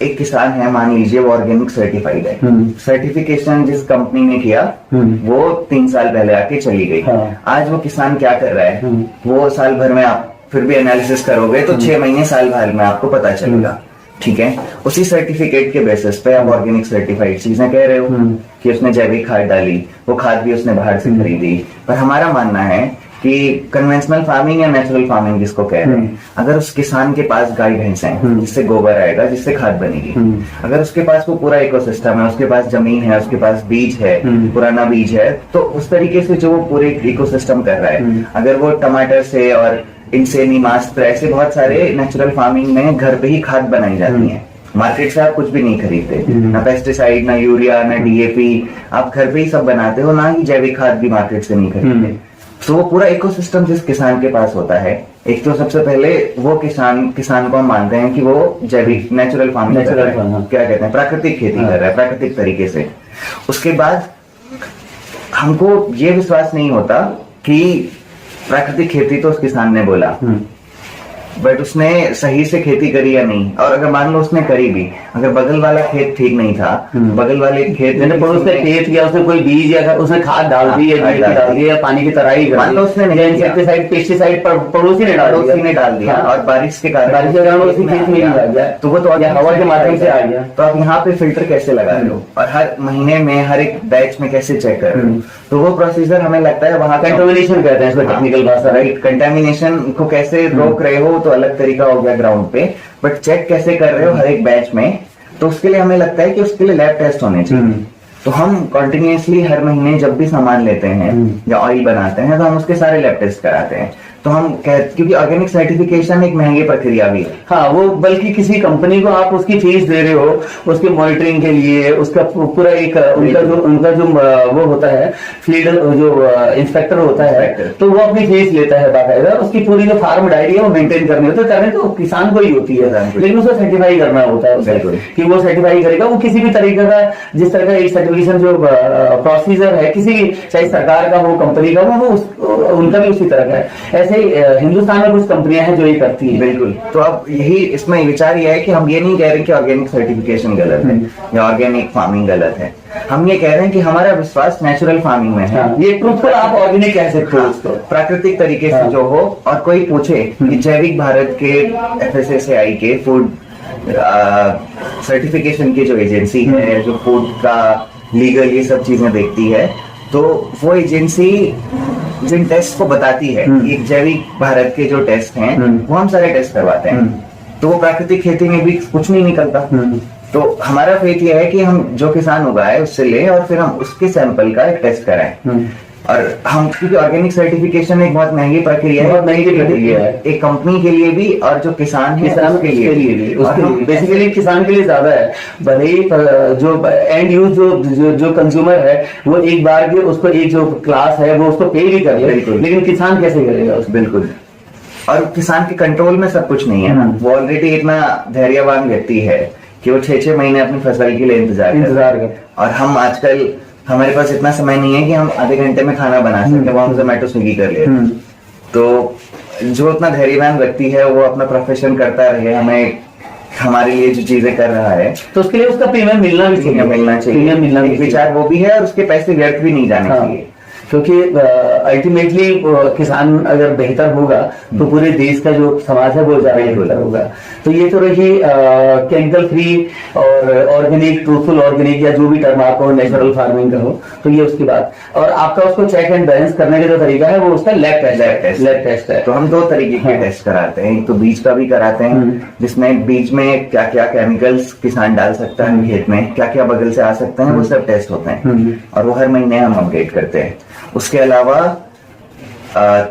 एक किसान है, मान लीजिए वो ऑर्गेनिक सर्टिफाइड है, सर्टिफिकेशन जिस कंपनी ने किया वो 3 साल पहले आके चली गई। आज वो किसान क्या कर रहा है वो साल भर में आप फिर भी एनालिसिस करोगे तो 6 महीने साल भर में आपको पता चलेगा, ठीक है, उसी सर्टिफिकेट के बेसिस पे आप ऑर्गेनिक सर्टिफाइड चीजें कह रहे हो कि उसने जैविक खाद डाली, वो खाद भी उसने बाहर से खरीदी। पर हमारा मानना है कि कन्वेंशनल फार्मिंग या नेचुरल फार्मिंग जिसको कह रहे हैं, अगर उस किसान के पास गाय भैंस हैं जिससे गोबर आएगा, जिससे खाद बनेगी, अगर उसके पास वो पूरा इकोसिस्टम है, उसके पास जमीन है, उसके पास बीज है, पुराना बीज है, तो उस तरीके से जो वो पूरे इकोसिस्टम कर रहा है, अगर वो टमाटर से और इनसे नीमास्त्र ऐसे बहुत सारे नेचुरल फार्मिंग में घर पे ही खाद बनाई जाती है, मार्केट से आप कुछ भी नहीं खरीदते, ना पेस्टिसाइड, ना यूरिया, ना डीएपी, आप घर पे ही सब बनाते हो, ना ही जैविक खाद भी मार्केट से नहीं खरीदते। तो वो पूरा इकोसिस्टम जिस किसान के पास होता है, एक तो सबसे पहले वो किसान को हम मानते हैं कि वो जैविक नेचुरल फार्मिंग कर रहा है, क्या कहते हैं, प्राकृतिक खेती कर रहा है, प्राकृतिक तरीके से। उसके बाद हमको ये विश्वास नहीं होता कि प्राकृतिक खेती तो उस किसान ने बोला, बट उसने सही से खेती करी या नहीं, और अगर मान लो उसने करी भी, अगर बगल वाला खेत ठीक नहीं था, बगल वाले खेत उसने खेत या उसने कोई बीज या उसने खाद डाल दी डाल दिया या पानी की तराई मान लो उसने इंसेक्टिसाइड पेस्टिसाइड पड़ोसी ने डाल दिया और बारिश के कारण उसी खेत में आ गया, तो वो तो हवा के माध्यम से आ गया। तो आप यहाँ पे फिल्टर कैसे लगा रहे हो और हर महीने में हर एक बैच में कैसे चेक कर रहे हो, तो वो प्रोसीजर हमें लगता है वहाँ कंटामिनेशन कहते हैं इसको टेक्निकल भाषा, राइट, कंटामिनेशन को कैसे रोक रहे हो तो अलग तरीका हो गया ग्राउंड पे, बट चेक कैसे कर रहे हो हर एक बैच में, तो उसके लिए हमें लगता है कि उसके लिए लैब टेस्ट होने चाहिए। तो हम कंटिन्यूअसली हर महीने जब भी सामान लेते हैं या ऑयल बनाते हैं तो हम उसके सारे लैब टेस्ट कराते हैं। तो हम क्योंकि ऑर्गेनिक सर्टिफिकेशन एक महंगी प्रक्रिया भी है, हाँ, वो बल्कि किसी कंपनी को आप उसकी फीस दे रहे हो उसके मॉनिटरिंग के लिए, उसका पूरा एक उनका जो वो होता है फील्ड जो इंस्पेक्टर होता है, तो वो अपनी फीस लेता है बाकायदा, उसकी पूरी जो फार्म डायरी है वो मेंटेन करनी होती है, करने तो किसान को ही होती है, लेकिन उसको सर्टिफाई करना होता है उसे कि वो सर्टिफाई करेगा। वो किसी भी तरीके का जिस तरह का एक सर्टिफिकेशन जो प्रोसीजर है किसी भी, चाहे सरकार का हो कंपनी का हो, वो उनका भी उसी तरह का है। हिंदुस्तान में कुछ कंपनियां हैं जो ये करती हैं। बिल्कुल, तो अब यही इसमें विचार ये है कि हम ये नहीं कह रहे कि ऑर्गेनिक सर्टिफिकेशन गलत है या ऑर्गेनिक फार्मिंग गलत है, हम ये कह रहे हैं कि हमारा विश्वास नेचुरल फार्मिंग में है। ये ट्रूथफुल आप ऑर्गेनिक कह सकते हो उसको, प्राकृतिक तरीके से जो हो, और कोई पूछे कि जैविक भारत के FSSAI के फूड सर्टिफिकेशन की जो एजेंसी है जो फूड का लीगल ये सब चीजें देखती है, तो वो एजेंसी जिन टेस्ट को बताती है, एक जैविक भारत के जो टेस्ट हैं वो हम सारे टेस्ट करवाते हैं, तो वो प्राकृतिक खेती में भी कुछ नहीं निकलता। तो हमारा फेथ ये है कि हम जो किसान उगाए उससे ले और फिर हम उसके सैंपल का एक टेस्ट कराएं। और हम, क्योंकि ऑर्गेनिक सर्टिफिकेशन एक बहुत महंगी प्रक्रिया है, बहुत महंगी प्रक्रिया है एक कंपनी के लिए भी और जो किसान है उसके लिए भी, बेसिकली किसान के लिए ज्यादा है। भले ही जो एंड यूज जो कंज्यूमर है वो एक बार के उसको एक जो क्लास है वो उसको पे भी कर ले, लेकिन किसान कैसे करेगा उसको? बिल्कुल, और किसान के कंट्रोल में सब कुछ नहीं है ना, वो ऑलरेडी इतना धैर्यवान व्यक्ति है कि वो 6-6 महीने अपनी फसल के लिए इंतजार कर, और हम आजकल हमारे पास इतना समय नहीं है कि हम आधे घंटे में खाना बना सकते, वो हम जोमेटो स्विगी कर ले। तो जो इतना धैर्यवान व्यक्ति है वो अपना प्रोफेशन करता रहे, हमें हमारे लिए जो चीजें कर रहा है, तो उसके लिए उसका प्रीमियम मिलना भी चाहिए, विचार वो भी है, और उसके पैसे व्यर्थ भी नहीं जाने चाहिए। क्योंकि अल्टीमेटली किसान अगर बेहतर होगा तो पूरे देश का जो समाज है वो ज्यादा बेहतर होगा। तो ये तो रही केमिकल फ्री और ऑर्गेनिक, ट्रूथफुल ऑर्गेनिक, या जो भी टर्म आपको नेचुरल फार्मिंग का हो, तो ये उसकी बात। और आपका उसको चेक एंड बैलेंस करने का जो तरीका है वो उसका लैब टेस्ट है। तो हम 2 तरीके के टेस्ट कराते हैं, एक तो बीज का भी कराते हैं जिसमें बीज में क्या क्या केमिकल्स किसान डाल सकता है खेत में, क्या क्या बगल से आ सकते हैं, वो सब टेस्ट होते हैं, और वो हर महीने हम अपडेट करते हैं। उसके अलावा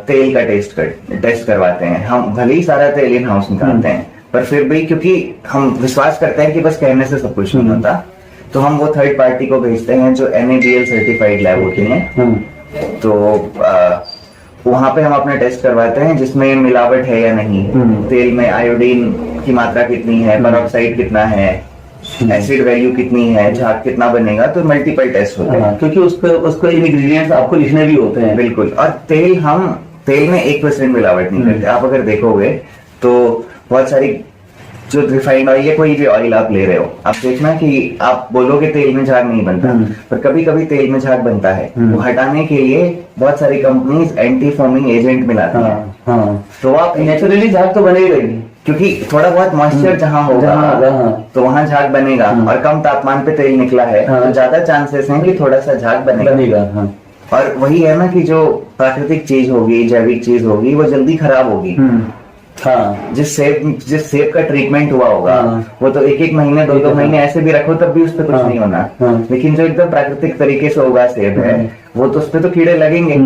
तेल का टेस्ट करवाते हैं हम, भले ही सारा तेल इन हाउस निकालते हैं, पर फिर भी क्योंकि हम विश्वास करते हैं कि बस कहने से सब कुछ नहीं होता, तो हम वो थर्ड पार्टी को भेजते हैं जो NABL सर्टिफाइड लैब होती है। तो वहां पे हम अपना टेस्ट करवाते हैं जिसमें मिलावट है या नहीं, तेल में आयोडीन की मात्रा कितनी है, पेरोक्साइड कितना है, एसिड वैल्यू कितनी है, झाग कितना बनेगा, तो मल्टीपल टेस्ट होते हैं, क्योंकि उसको इंग्रेडिएंट्स आपको लिखने भी होते हैं। बिल्कुल, और तेल में 1% मिलावट नहीं करते। आप अगर देखोगे तो बहुत सारी जो रिफाइंड ऑयल या कोई भी ऑयल आप ले रहे हो, आप देखना कि आप बोलोगे तेल में झाग नहीं बनता, पर कभी कभी तेल में झाग बनता है। वो हटाने के लिए बहुत सारी कंपनीज एंटी फोमिंग एजेंट मिलाती हैं। तो आप नेचुरली झाग तो बनेगा ही, क्योंकि थोड़ा बहुत मॉइस्चर जहाँ होगा तो वहाँ झाग बनेगा, और कम तापमान पे तेल निकला है तो ज्यादा चांसेस हैं कि थोड़ा सा झाग बनेगा। और वही है ना कि जो प्राकृतिक चीज होगी, जैविक चीज होगी, वो जल्दी खराब होगी। हाँ, जिस सेब का ट्रीटमेंट हुआ होगा वो तो एक महीने 2 महीने ऐसे भी रखो तब भी उस पर कुछ नहीं होना। लेकिन जो एकदम प्राकृतिक तरीके से होगा सेब है, वो तो उस पर तो कीड़े लगेंगे।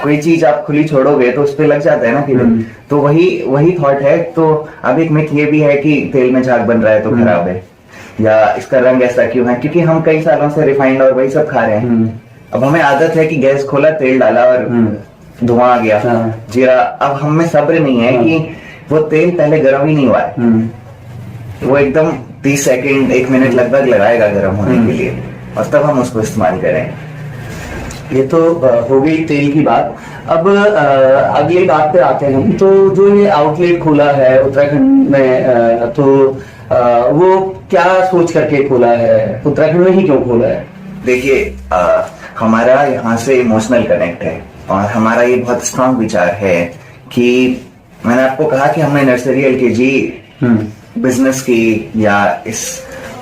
कोई चीज आप खुली छोड़ोगे तो उस पे लग जाता है ना कीड़े। तो वही थॉट है। तो अब एक मिथ ये भी है कि तेल में झाग बन रहा है तो खराब है, या इसका रंग ऐसा क्यों है, क्योंकि हम कई सालों से रिफाइंड और वही सब खा रहे हैं। अब हमें आदत है कि गैस खोला, तेल डाला और धुआं आ गया, जीरा। अब हम में सब्र नहीं है कि वो तेल पहले गर्म ही नहीं हुआ है, वो एकदम 30 सेकंड 1 मिनट लगभग लगाएगा गर्म होने के लिए, और तब हम उसको इस्तेमाल करें। ये तो हो गई तेल की बात। अब अगली बात पे आते हैं हम। तो जो ये आउटलेट खोला है उत्तराखंड में, तो वो क्या सोच करके खोला है, उत्तराखंड में ही क्यों खोला है? देखिए, हमारा यहाँ से इमोशनल कनेक्ट है, और हमारा ये बहुत स्ट्रांग विचार है कि मैंने आपको कहा कि हमने नर्सरी LKG बिजनेस की, या इस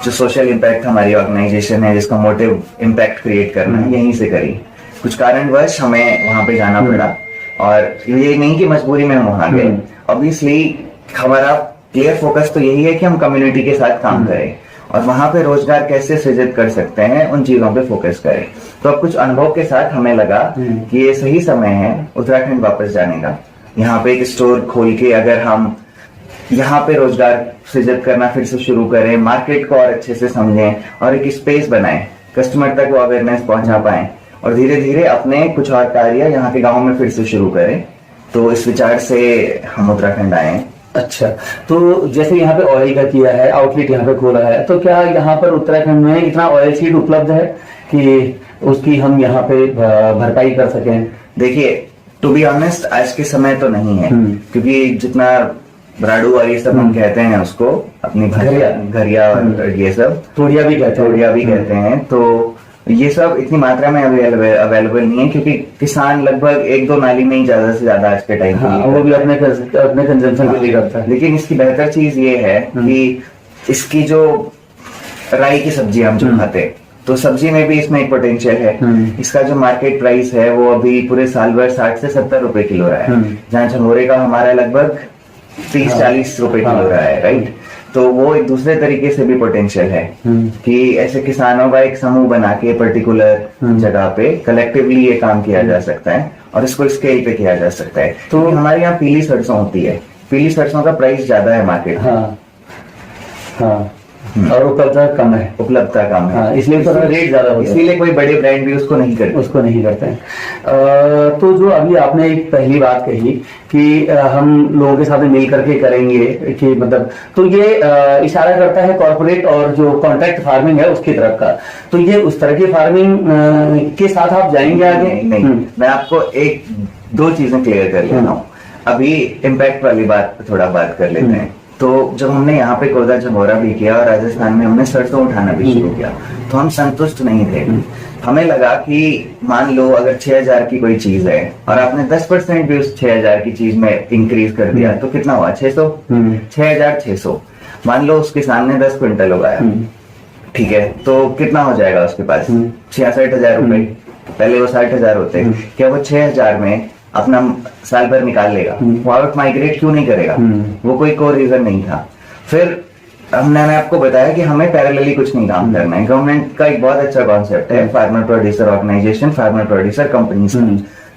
जो सोशल इम्पैक्ट हमारी ऑर्गेनाइजेशन है जिसका मोटिव इम्पैक्ट क्रिएट करना है, यहीं से करी। कुछ कारणवश हमें वहां पे जाना पड़ा, और ये नहीं कि मजबूरी में हम वहां गए। ऑब्वियसली हमारा क्लियर फोकस तो यही है कि हम कम्युनिटी के साथ काम करें, और वहां पे रोजगार कैसे सृजित कर सकते हैं उन चीजों पे फोकस करें। तो अब कुछ अनुभव के साथ हमें लगा कि ये सही समय है उत्तराखंड वापस जाने का। यहाँ पे एक स्टोर खोल के अगर हम यहाँ पे रोजगार सृजित करना फिर से शुरू करें, मार्केट को और अच्छे से समझें, और एक स्पेस बनाएं, कस्टमर तक वो अवेयरनेस पहुंचा पाएं, और धीरे धीरे अपने कुछ और कार्य यहाँ के गाँव में फिर से शुरू करें। तो इस विचार से हम उत्तराखंड आए हैं। अच्छा, तो जैसे यहाँ पे ऑयल का किया है, आउटलेट यहाँ पे खोला है, तो क्या यहाँ पर उत्तराखंड में इतना ऑयल सीड उपलब्ध है कि उसकी हम यहाँ पे भरपाई कर सकें? देखिए, टू बी ऑनेस्ट आज के समय तो नहीं है, क्योंकि जितना ब्राडू और ये सब हम कहते हैं उसको, अपनी घरिया और ये सब तोड़िया भी कहते हैं, तो ये सब इतनी मात्रा में अवेलेबल नहीं है, क्योंकि किसान लगभग 1-2 नाली में ही ज्यादा से ज्यादा आज के टाइम वो भी अपने कंजम्पशन के लिए करता है। लेकिन इसकी बेहतर चीज ये है कि इसकी जो राई की सब्जी हम जो खाते हैं, तो सब्जी में भी इसमें एक पोटेंशियल है। इसका जो मार्केट प्राइस है वो अभी पूरे साल भर 60 से 70 रुपए किलो रहा है, जहाँ झंगोरे का हमारा लगभग 30-40 रुपए किलो रहा है, राइट। तो वो एक दूसरे तरीके से भी पोटेंशियल है कि ऐसे किसानों का एक समूह बना के पर्टिकुलर जगह पे कलेक्टिवली ये काम किया जा सकता है, और इसको स्केल पे किया जा सकता है। तो हमारे यहाँ पीली सरसों होती है, पीली सरसों का प्राइस ज्यादा है मार्केट में, और उपलब्धता कम है, इसलिए तो रेट ज्यादा होता है। इसीलिए कोई बड़े ब्रांड भी उसको नहीं करते हैं। तो जो अभी आपने एक पहली बात कही कि हम लोगों के साथ मिल करके करेंगे, कि मतलब तो ये इशारा करता है कॉर्पोरेट और जो कॉन्ट्रैक्ट फार्मिंग है उसकी तरफ का। तो ये उस तरह की फार्मिंग के साथ आप जाएंगे आगे? नहीं, मैं आपको 1-2 चीजें क्लियर कर लेता हूँ। अभी इम्पैक्ट वाली बात पे थोड़ा बात कर लेते हैं। तो जब हमने यहाँ पे कोदा झंगोरा भी किया और राजस्थान में हमने सरसों उठाना भी शुरू किया, तो हम संतुष्ट नहीं थे। हमें लगा कि मान लो अगर 6000 की कोई चीज है और आपने 10% भी उस 6000 की चीज में इंक्रीज कर दिया, तो कितना हुआ? 6600। मान लो उस किसान ने 10 क्विंटल उगाया, ठीक है, तो कितना हो जाएगा उसके पास? 66,000 रुपए। पहले वो 60,000 होते, क्या वो 6,000 में अपना साल भर निकाल लेगा? वो आउट माइग्रेट क्यों नहीं करेगा? वो कोई रीजन नहीं था। फिर मैंने आपको बताया कि हमें पैरेलली कुछ नहीं काम करना है। गवर्नमेंट का एक बहुत अच्छा कॉन्सेप्ट है farmer producer organisation, farmer producer companies,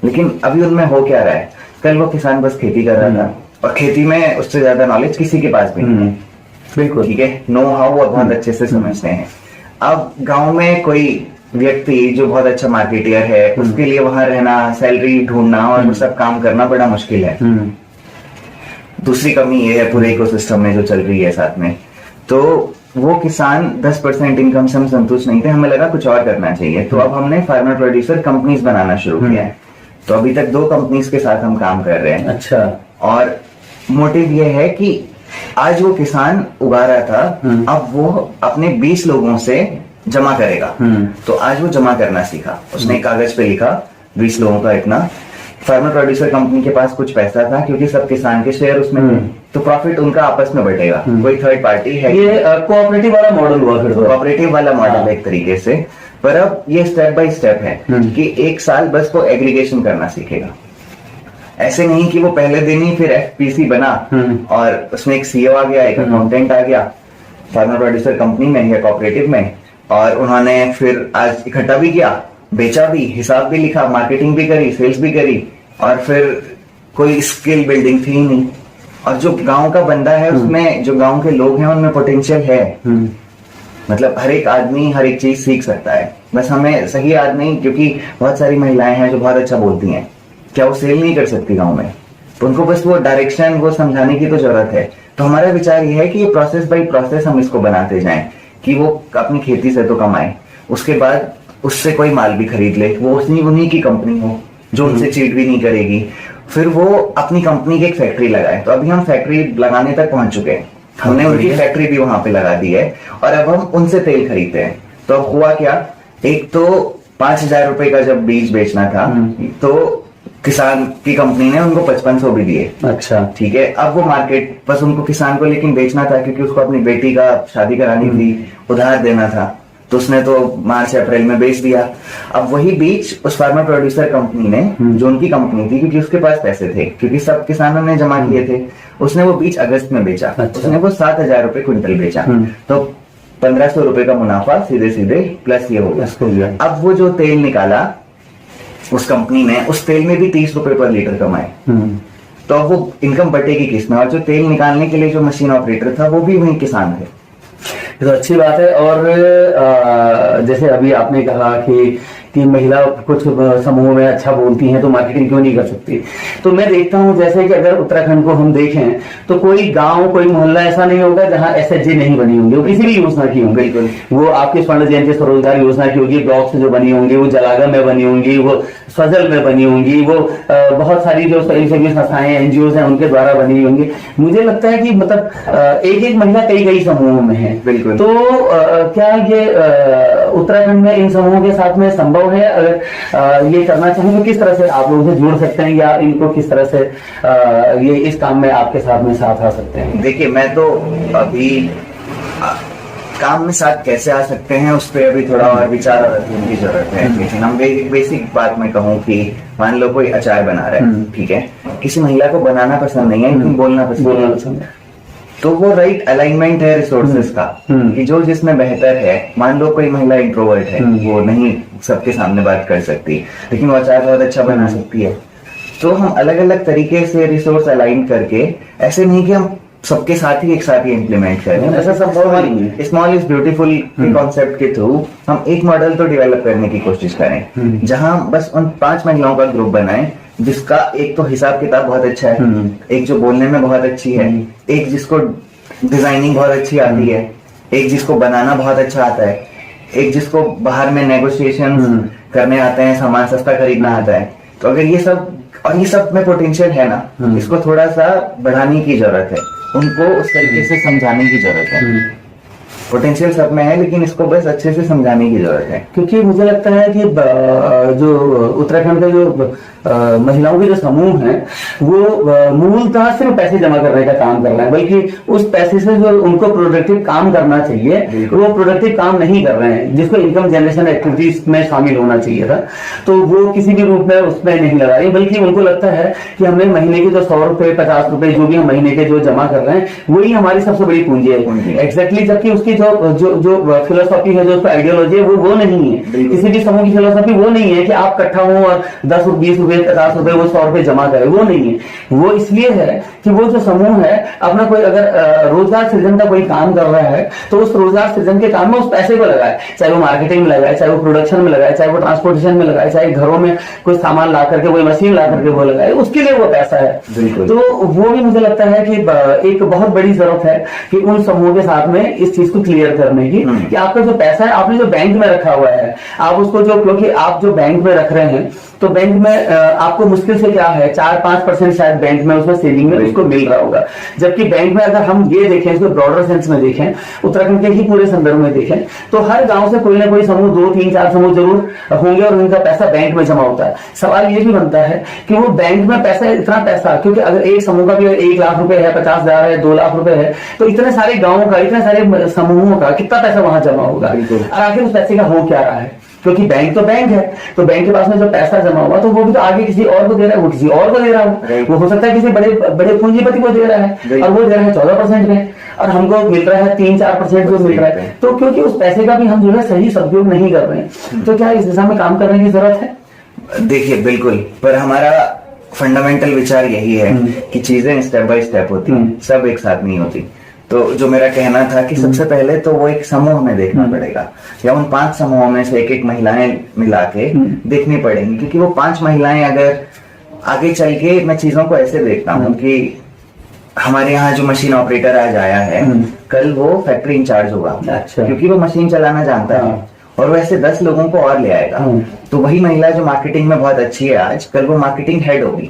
लेकिन अभी उनमें हो क्या रहा है? कल वो किसान बस खेती कर रहा था, और खेती में उससे ज्यादा नॉलेज किसी के पास भी नहीं है। बिल्कुल ठीक है, नो हाउ वो बहुत अच्छे से समझते हैं। अब गाँव में कोई व्यक्ति जो बहुत अच्छा मार्केटियर है, उसके लिए वहां रहना, सैलरी ढूंढना और वो सब काम करना बड़ा मुश्किल है। दूसरी कमी ये है पूरे इकोसिस्टम में जो चल रही है साथ में, तो वो किसान 10% इनकम से हम संतुष्ट नहीं थे। हमें लगा कुछ और करना चाहिए, तो अब हमने फार्मर प्रोड्यूसर कंपनीज बनाना शुरू किया है। तो अभी तक 2 कंपनीज के साथ हम काम कर रहे हैं। अच्छा। और मोटिव ये है कि आज वो किसान उगा रहा था, अब वो अपने 20 लोगों से जमा करेगा। तो आज वो जमा करना सीखा, उसने कागज पे लिखा 20 लोगों का इतना, फार्मर प्रोड्यूसर कंपनी के पास कुछ पैसा था क्योंकि सब किसान के शेयर उसमें थे, तो प्रॉफिट उनका आपस में बटेगा, कोई थर्ड पार्टी है। ये कोऑपरेटिव वाला मॉडल हुआ फिर तो। कोऑपरेटिव वाला मॉडल है एक तरीके से, पर अब ये स्टेप बाय स्टेप है कि एक साल बस वो एग्रीगेशन करना सीखेगा। ऐसे नहीं कि वो पहले दिन ही फिर एफपीसी बना और उसमें एक सीईओ आ गया, एक अकाउंटेंट आ गया फार्मर प्रोड्यूसर कंपनी में या कोऑपरेटिव में, और उन्होंने फिर आज इकट्ठा भी किया, बेचा भी, हिसाब भी लिखा, मार्केटिंग भी करी, सेल्स भी करी, और फिर कोई स्किल बिल्डिंग थी ही नहीं। और जो गांव का बंदा है उसमें, जो गांव के लोग हैं उनमें पोटेंशियल है। मतलब हर एक आदमी हर एक चीज सीख सकता है, बस हमें सही आदमी, क्योंकि बहुत सारी महिलाएं हैं जो बहुत अच्छा बोलती हैं, क्या वो सेल नहीं कर सकती गांव में? तो उनको बस वो डायरेक्शन, वो समझाने की तो जरूरत है। तो हमारा विचार ये है कि ये प्रोसेस बाय प्रोसेस हम इसको बनाते जाएं कि वो अपनी खेती से तो कमाए, उसके बाद उससे कोई माल भी खरीद ले, वो उन्हीं की कंपनी हो जो उनसे चीट भी नहीं करेगी, फिर वो अपनी कंपनी की एक फैक्ट्री लगाए। तो अभी हम फैक्ट्री लगाने तक पहुंच चुके हैं, हमने उनकी फैक्ट्री भी वहां पे लगा दी है और अब हम उनसे तेल खरीदते हैं। तो अब हुआ क्या, एक तो 5,000 रुपए का जब बीज बेचना था तो किसान की कंपनी ने उनको 5500 भी दिए। अच्छा, ठीक है। अब वो मार्केट बस उनको, किसान को लेकिन बेचना था क्योंकि उसको अपनी बेटी का शादी करानी थी, उधार देना था, तो उसने तो मार्च अप्रैल में बेच दिया। अब वही बीज उस फार्मर प्रोड्यूसर कंपनी ने, जो उनकी कंपनी थी, क्योंकि उसके पास पैसे थे, क्योंकि सब किसानों ने जमा किए थे, उसने वो बीज अगस्त में बेचा। अच्छा। उसने वो 7,000 रुपए क्विंटल बेचा, तो 1500 रुपए का मुनाफा सीधे सीधे प्लस ये हो गया। अब वो जो तेल निकाला उस कंपनी ने, उस तेल में भी 30 रुपए पर लीटर कमाए, तो अब वो इनकम बटेगी किसमें? और जो तेल निकालने के लिए जो मशीन ऑपरेटर था वो भी वही किसान थे। ये तो अच्छी बात है। और जैसे अभी आपने कहा कि महिला कुछ समूह में अच्छा बोलती हैं तो मार्केटिंग क्यों नहीं कर सकती, तो मैं देखता हूं जैसे कि अगर उत्तराखंड को हम देखें तो कोई गांव, कोई मोहल्ला ऐसा नहीं होगा जहां एसएचजी नहीं बनी होंगी, वो किसी भी योजना की होंगी। बिल्कुल, वो आपकी स्वर्ण जयंती स्वरोजगार योजना की होगी, ब्लॉक से जो बनी होंगी, वो जलागा में बनी होंगी, वो स्वजल में बनी होंगी, वो बहुत सारी जो स्वयंसेवी संस्थाएं, एनजीओ हैं, उनके द्वारा बनी होंगी। मुझे लगता है कि मतलब एक एक महिला कई समूहों में है। बिल्कुल। तो क्या ये उत्तराखंड में इन समूहों के साथ में संभव है? अगर ये करना चाहें तो किस तरह से आप लोगों से जुड़ सकते हैं, या इनको किस तरह से ये इस काम में आपके साथ में साथ आ सकते हैं? देखिए, मैं तो अभी काम में साथ कैसे आ सकते हैं उस पर अभी थोड़ा और विचार और अध्ययन की जरूरत है। लेकिन हम बेसिक बात मैं कहूँ कि मान लो कोई अचार बना रहा है, ठीक है, किसी महिला को बनाना पसंद नहीं है लेकिन बोलना पसंद है, तो वो राइट अलाइनमेंट है रिसोर्सेज का कि जो जिसमें बेहतर है। मान लो कोई महिला इंट्रोवर्ट है, वो नहीं सबके सामने बात कर सकती, लेकिन वो अचार बहुत अच्छा बना सकती है, तो हम अलग अलग तरीके से रिसोर्स अलाइन करके, ऐसे नहीं कि हम सबके साथ ही एक साथ ही इम्प्लीमेंट करें, ऐसा संभव नहीं है। स्मॉल इज ब्यूटीफुल के कॉन्सेप्ट के थ्रू हम एक मॉडल तो डेवलप करने की कोशिश करें, जहां बस उन 5 महिलाओं का ग्रुप बनाएं, जिसका एक तो हिसाब किताब बहुत अच्छा है, एक जो बोलने में बहुत अच्छी है, एक जिसको डिजाइनिंग बहुत अच्छी आती है, एक जिसको बनाना बहुत अच्छा आता है, एक जिसको बाहर में नेगोशिएशन करने आते हैं, सामान सस्ता खरीदना आता है। तो अगर ये सब में पोटेंशियल है ना, इसको थोड़ा सा बढ़ाने की जरूरत है, उनको उस तरीके से समझाने की जरूरत है। पोटेंशियल सब में है, लेकिन इसको बस अच्छे से समझाने की जरूरत है। क्योंकि मुझे लगता है कि जो उत्तराखंड के जो महिलाओं के जो समूह हैं, वो मूलतः सिर्फ पैसे जमा करने का काम कर रहे हैं, बल्कि उस पैसे से जो उनको प्रोडक्टिव काम करना चाहिए वो प्रोडक्टिव काम नहीं कर रहे हैं, जिसको इनकम जनरेशन एक्टिविटीज में शामिल होना चाहिए था, तो वो किसी भी रूप में उसमें नहीं लगा रही, बल्कि उनको लगता है कि हमने महीने के जो 100 रुपए 50 रुपए जो भी हम महीने के जो जमा कर रहे हैं वही हमारी सबसे बड़ी पूंजी है। एग्जैक्टली, जबकि उसकी जो फिलोसॉफी है, जो आइडियोलॉजी है, वो नहीं है। किसी भी समूह की फिलोसॉफी वो नहीं है कि आप इकट्ठा हो और 10 20 रुपए 50 रुपए वो 100 रुपए जमा करे, वो नहीं है। वो इसलिए है कि वो जो समूह है अपना कोई अगर रोजगार सृजन का कोई काम कर रहा है तो उस रोजगार सृजन के काम में उस पैसे को लगाए, चाहे वो मार्केटिंग में लगाए, चाहे वो प्रोडक्शन में लगाए, चाहे वो ट्रांसपोर्टेशन में लगाए, चाहे घरों में कोई सामान ला करके, कोई मशीन ला करके वो लगाए, उसके लिए वो पैसा है। तो वो भी मुझे लगता है कि एक बहुत बड़ी जरूरत है कि उन समूहों के साथ में इस चीज को क्लियर करने की कि आपका जो पैसा है आपने जो बैंक में रखा हुआ है, आप उसको जो, क्योंकि आप जो बैंक में रख रहे हैं तो बैंक में आपको मुश्किल से क्या है 4-5% शायद बैंक में उसमें सेविंग में उसको मिल रहा होगा। जबकि बैंक में अगर हम ये देखें, इसको ब्रॉडर सेंस में देखें, उत्तराखंड के ही पूरे संदर्भ में देखें, तो हर गांव से कोई ना कोई समूह 2-3-4 समूह जरूर होंगे और उनका पैसा बैंक में जमा होता है। सवाल ये भी बनता है कि वो बैंक में पैसा, इतना पैसा, क्योंकि अगर एक समूह का भी 1 लाख रुपए है, 50,000 है, 2 लाख रुपए है, तो इतने सारे गांवों का, इतने सारे समूहों का कितना पैसा वहां जमा होगा और आखिर उस पैसे का हो क्या रहा है? क्योंकि बैंक तो बैंक है, तो बैंक के पास में जो पैसा जमा हुआ तो वो भी तो आगे किसी और को दे रहा है, वो किसी और को दे रहा है, वो हो सकता है किसी बड़े बड़े पूंजीपति को दे रहा है और वो दे रहा है 14% में और हमको मिल रहा है 3-4% जो मिल रहा है। तो क्योंकि उस पैसे का भी हम जो है सही सदुपयोग नहीं कर रहे हैं, तो क्या इस दिशा में काम करने की जरूरत है? देखिए बिल्कुल, पर हमारा फंडामेंटल विचार यही है कि चीजें स्टेप बाय स्टेप होती हैं, सब एक साथ नहीं होती। तो जो मेरा कहना था कि सबसे पहले तो वो एक समूह में देखना पड़ेगा, या उन 5 समूहों में से एक महिलाएं मिला के देखनी पड़ेंगी, क्योंकि वो 5 महिलाएं अगर आगे चल के, मैं चीजों को ऐसे देखता हूँ कि हमारे यहाँ जो मशीन ऑपरेटर आज आया है, कल वो फैक्ट्री इंचार्ज होगा। अच्छा। क्योंकि वो मशीन चलाना जानता है और वैसे 10 लोगों को और ले आएगा। तो वही महिला जो मार्केटिंग में बहुत अच्छी है आज, कल वो मार्केटिंग हेड होगी।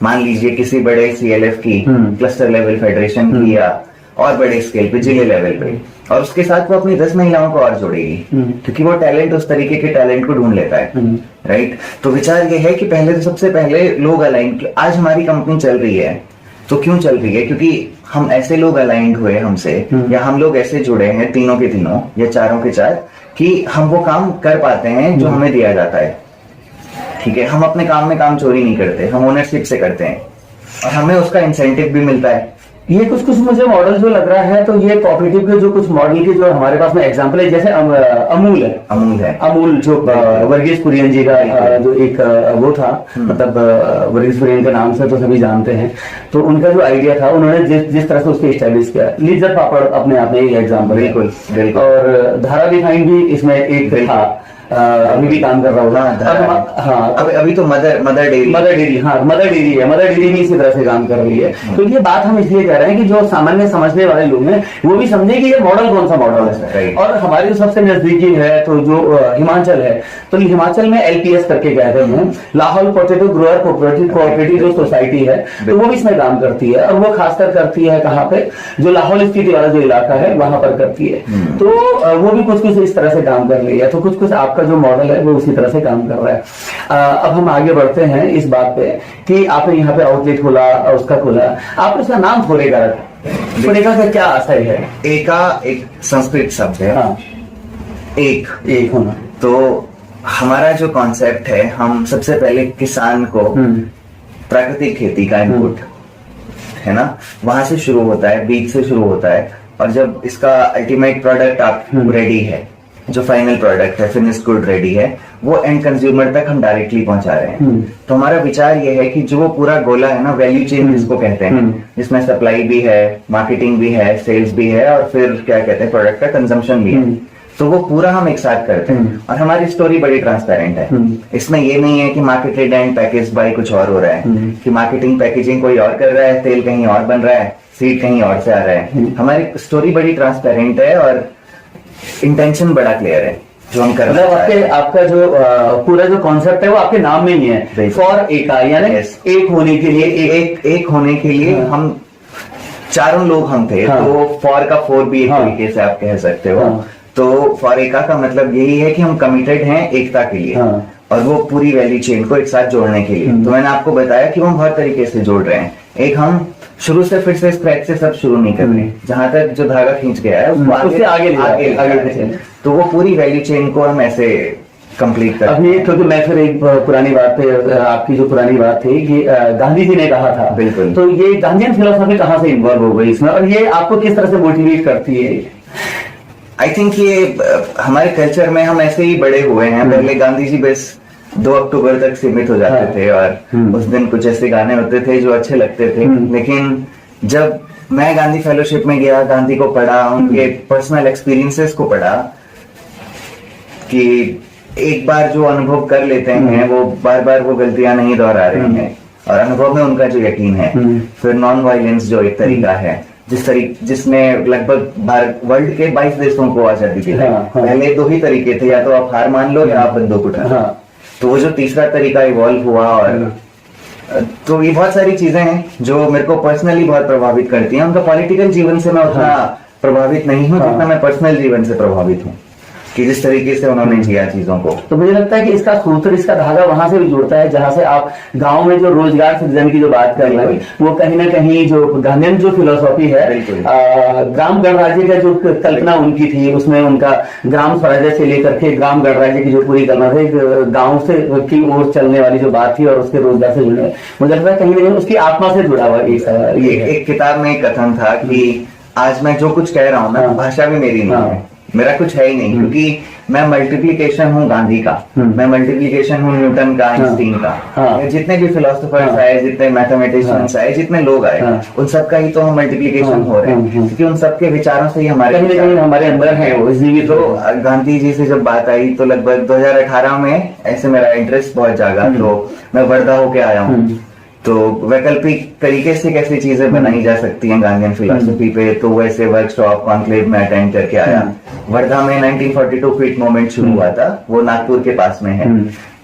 मान लीजिए किसी बड़े CLF की, क्लस्टर लेवल फेडरेशन की, या और बड़े स्केल पे, जिले लेवल पे, और उसके साथ वो अपनी 10 महिलाओं को और जोड़ेगी, क्योंकि वो टैलेंट, उस तरीके के टैलेंट को ढूंढ लेता है। राइट। तो विचार ये है कि पहले तो सबसे पहले लोग अलाइन, आज हमारी कंपनी चल रही है तो क्यों चल रही है? क्योंकि हम ऐसे लोग अलाइंड हुए हमसे, या हम लोग ऐसे जुड़े हैं, तीनों के तीनों या चारों के चार, कि हम वो काम कर पाते हैं जो हमें दिया जाता है। ठीक है, हम अपने काम में काम चोरी नहीं करते, हम ओनरशिप से करते हैं और हमें उसका इंसेंटिव भी मिलता है। ये कुछ मुझे मॉडल जो लग रहा है, तो ये कोऑपरेटिव के जो कुछ मॉडल के जो हमारे पास में एग्जांपल है, जैसे अमूल है, अमूल जो वर्गीस कुरियन जी का जो एक वो था, मतलब वर्गीस कुरियन के नाम से तो सभी जानते हैं, तो उनका जो आइडिया था, उन्होंने जिस तरह से उसको एस्टेब्लिश किया। लिज्जत पापड़ अपने आप में एक एग्जाम्पल है, बिल्कुल। और धारा रिफाइंड भी इसमें एक था, अभी भी काम कर रहा होगा। हाँ, अभी तो मदर डेयरी है, मदर डेयरी भी इसी तरह से काम कर रही है। तो ये बात हम इसलिए कह रहे हैं कि जो सामान्य समझने वाले लोग हैं वो भी समझे कि ये मॉडल कौन सा मॉडल है। और हमारी जो सबसे नजदीकी है तो जो हिमाचल है, तो हिमाचल में LPS करके कहते हैं, लाहौल पोटैटो ग्रोअर कोऑपरेटिव जो सोसाइटी है, तो वो भी इसमें काम करती है, और वो खासकर करती है कहाँ पे, जो लाहौल स्पीति वाला जो इलाका है वहां पर करती है। तो वो भी कुछ इस तरह से काम कर रही है। तो कुछ आपका जो मॉडल है वो उसी तरह से काम कर रहा है। अब हम आगे बढ़ते हैं इस बात पे कि आपने यहाँ पे आउटलेट खोला, उसका खोला, आपने उसका नाम फोरेगा रखा। फोरेगा का क्या असर है? एका एक संस्कृत शब्द है। हाँ। एक होना। तो हमारा जो कॉन्सेप्ट है, हम सबसे पहले किसान को प्राकृतिक खेती का इनपुट है ना, वहां से शुरू होता है, बीज से शुरू होता है, और जब इसका अल्टीमेट प्रोडक्ट आप रेडी है, जो फाइनल प्रोडक्ट है, फिनिश गुड रेडी है, वो एंड कंज्यूमर तक हम डायरेक्टली पहुंचा रहे हैं। तो हमारा विचार ये है कि जो वो पूरा गोला है ना, वैल्यू चेन जिसको कहते हैं, जिसमें सप्लाई भी है, मार्केटिंग भी है, सेल्स भी है, और फिर क्या कहते हैं, प्रोडक्ट का कंजम्पशन भी है, तो वो पूरा हम एक साथ करते हैं। और हमारी स्टोरी बड़ी ट्रांसपेरेंट है। इसमें ये नहीं है कि मार्केटेड एंड पैकेज बाय कुछ और हो रहा है, कि मार्केटिंग पैकेजिंग कोई और कर रहा है, तेल कहीं और बन रहा है, सीड कहीं और से आ रहा है। हमारी स्टोरी बड़ी ट्रांसपेरेंट है और इंटेंशन बड़ा क्लियर है जो हम कर रहे हैं। आपका जो पूरा जो कॉन्सेप्ट है वो आपके नाम में ही है, फॉर एका, यानी एक होने के लिए, एक होने के लिए हम चारों लोग हम थे। तो फॉर का 4 भी एक तरीके से आप कह सकते हो। तो फॉर एका का मतलब यही है कि हम कमिटेड हैं एकता के लिए, और वो पूरी वैल्यू चेन को एक साथ जोड़ने के लिए। तो मैंने आपको बताया कि वो हम हर तरीके से जोड़ रहे हैं। एक, हम शुरू से फिर से स्क्रैच से सब शुरू नहीं कर रहे, जहां तक जो धागा खींच गया है उससे आगे। तो वो पूरी वैल्यू चेन को हम ऐसे कंप्लीट कर। अभी क्योंकि मैं फिर एक पुरानी बात पे, आपकी जो पुरानी बात थी कि गांधी जी ने कहा था, बिल्कुल, तो ये गांधीयन फिलोसफी कहाँ से इन्वॉल्व हो गई इसमें, और ये आपको किस तरह से मोटिवेट करती है? आई थिंक ये हमारे कल्चर में हम ऐसे ही बड़े हुए हैं। पहले गांधी जी बस 2 अक्टूबर तक सीमित हो जाते थे, और उस दिन कुछ ऐसे गाने होते थे जो अच्छे लगते थे। लेकिन जब मैं गांधी फेलोशिप में गया, गांधी को पढ़ा, उनके पर्सनल एक्सपीरियंसेस को पढ़ा, कि एक बार जो अनुभव कर लेते हैं वो बार बार वो गलतियां नहीं दोहरा रहे हैं, और अनुभव में उनका जो यकीन है। फिर नॉन वायलेंस जो एक तरीका है, जिसने लगभग वर्ल्ड के 22 देशों को आजादी दिलाई। पहले 2 ही तरीके थे, या तो आप हार मान लो या आप बंदूक उठा। तो वो जो तीसरा तरीका इवॉल्व हुआ, और तो ये बहुत सारी चीजें हैं जो मेरे को पर्सनली बहुत प्रभावित करती हैं। उनका पॉलिटिकल जीवन से मैं उतना प्रभावित नहीं हूँ जितना मैं पर्सनल जीवन से प्रभावित हूँ, कि जिस तरीके से उन्होंने जिया चीजों को। तो मुझे लगता है कि इसका सूत्र, इसका धागा वहां से भी जुड़ता है जहां से आप गांव में जो रोजगार सृजन की जो बात कर रहे हैं, वो कहीं ना कहीं जो गांधीयन जो फिलोसॉफी है, ग्राम गणराज्य का जो कल्पना उनकी थी, उसमें उनका ग्राम स्वराज्य से लेकर के ग्राम गणराज्य की जो पूरी कल्पना थी, गाँव से की ओर चलने वाली जो बात थी और उसके रोजगार से जुड़ने, मुझे लगता है कहीं ना कहीं उसकी आत्मा से जुड़ा हुआ एक किताब में एक कथन था कि आज मैं जो कुछ कह रहा हूँ ना, भाषा भी मेरी नहीं है, मेरा कुछ है ही नहीं, क्योंकि मैं मल्टीप्लिकेशन हूँ गांधी का, मैं मल्टीप्लिकेशन हूँ न्यूटन का, आइंस्टीन का, जितने भी फिलोसोफर्स आए, जितने मैथमेटिशियंस आए, जितने लोग आए, उन सबका ही तो हम मल्टीप्लिकेशन हो रहे हैं, क्योंकि उन सबके विचारों से ही हमारे अंदर है वो जीवित। तो गांधी जी से जब बात आई तो लगभग 2018 में ऐसे मेरा इंटरेस्ट बहुत जागा, तो मैं वर्धा होके आया हूँ। तो वैकल्पिक तरीके से कैसी चीजें बनाई जा सकती हैं गांधीयन फिलॉसफी पे, तो वैसे वर्कशॉप कॉन्क्लेव में अटेंड करके आया। वर्धा में 1942 क्विट मूवमेंट शुरू हुआ था, वो नागपुर के पास में है,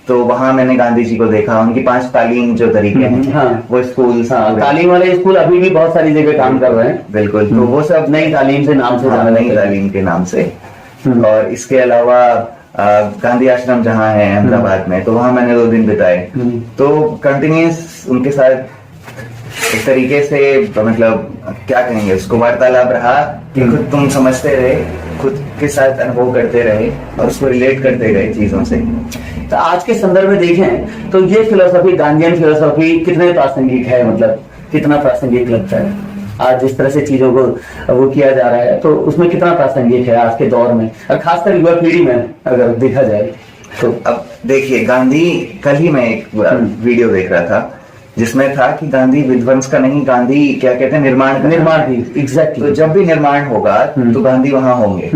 तो वहां मैंने गांधी जी को देखा, उनकी 5 तालीम जो तरीके हैं, वो स्कूल, तालीम वाले स्कूल अभी भी बहुत सारी जगह काम कर रहे हैं। बिल्कुल, तो वो सब नई तालीम से नाम से, नई तालीम के नाम से। और इसके अलावा गांधी आश्रम जहाँ है अहमदाबाद में, तो वहां मैंने 2 दिन बिताए। तो कंटिन्यूस उनके साथ एक तरीके से, मतलब क्या कहेंगे उसको, वार्तालाप रहा कि खुद तुम समझते रहे, खुद के साथ अनुभव करते रहे और उसको रिलेट करते गए चीजों से। तो आज के संदर्भ में देखें तो ये फिलोसफी, गांधीयन फिलोसफी कितने प्रासंगिक है, मतलब कितना प्रासंगिक लगता है आज जिस तरह से चीजों को वो किया जा रहा है, तो उसमें कितना प्रासंगिक है आज के दौर में, और खासकर युवा पीढ़ी में अगर देखा जाए तो? अब देखिए, गांधी, कल ही मैं एक वीडियो देख रहा था जिसमें था कि गांधी विध्वंस का नहीं, गांधी क्या कहते हैं, निर्माण की। एग्जैक्टली। तो जब भी निर्माण होगा तो गांधी वहां होंगे,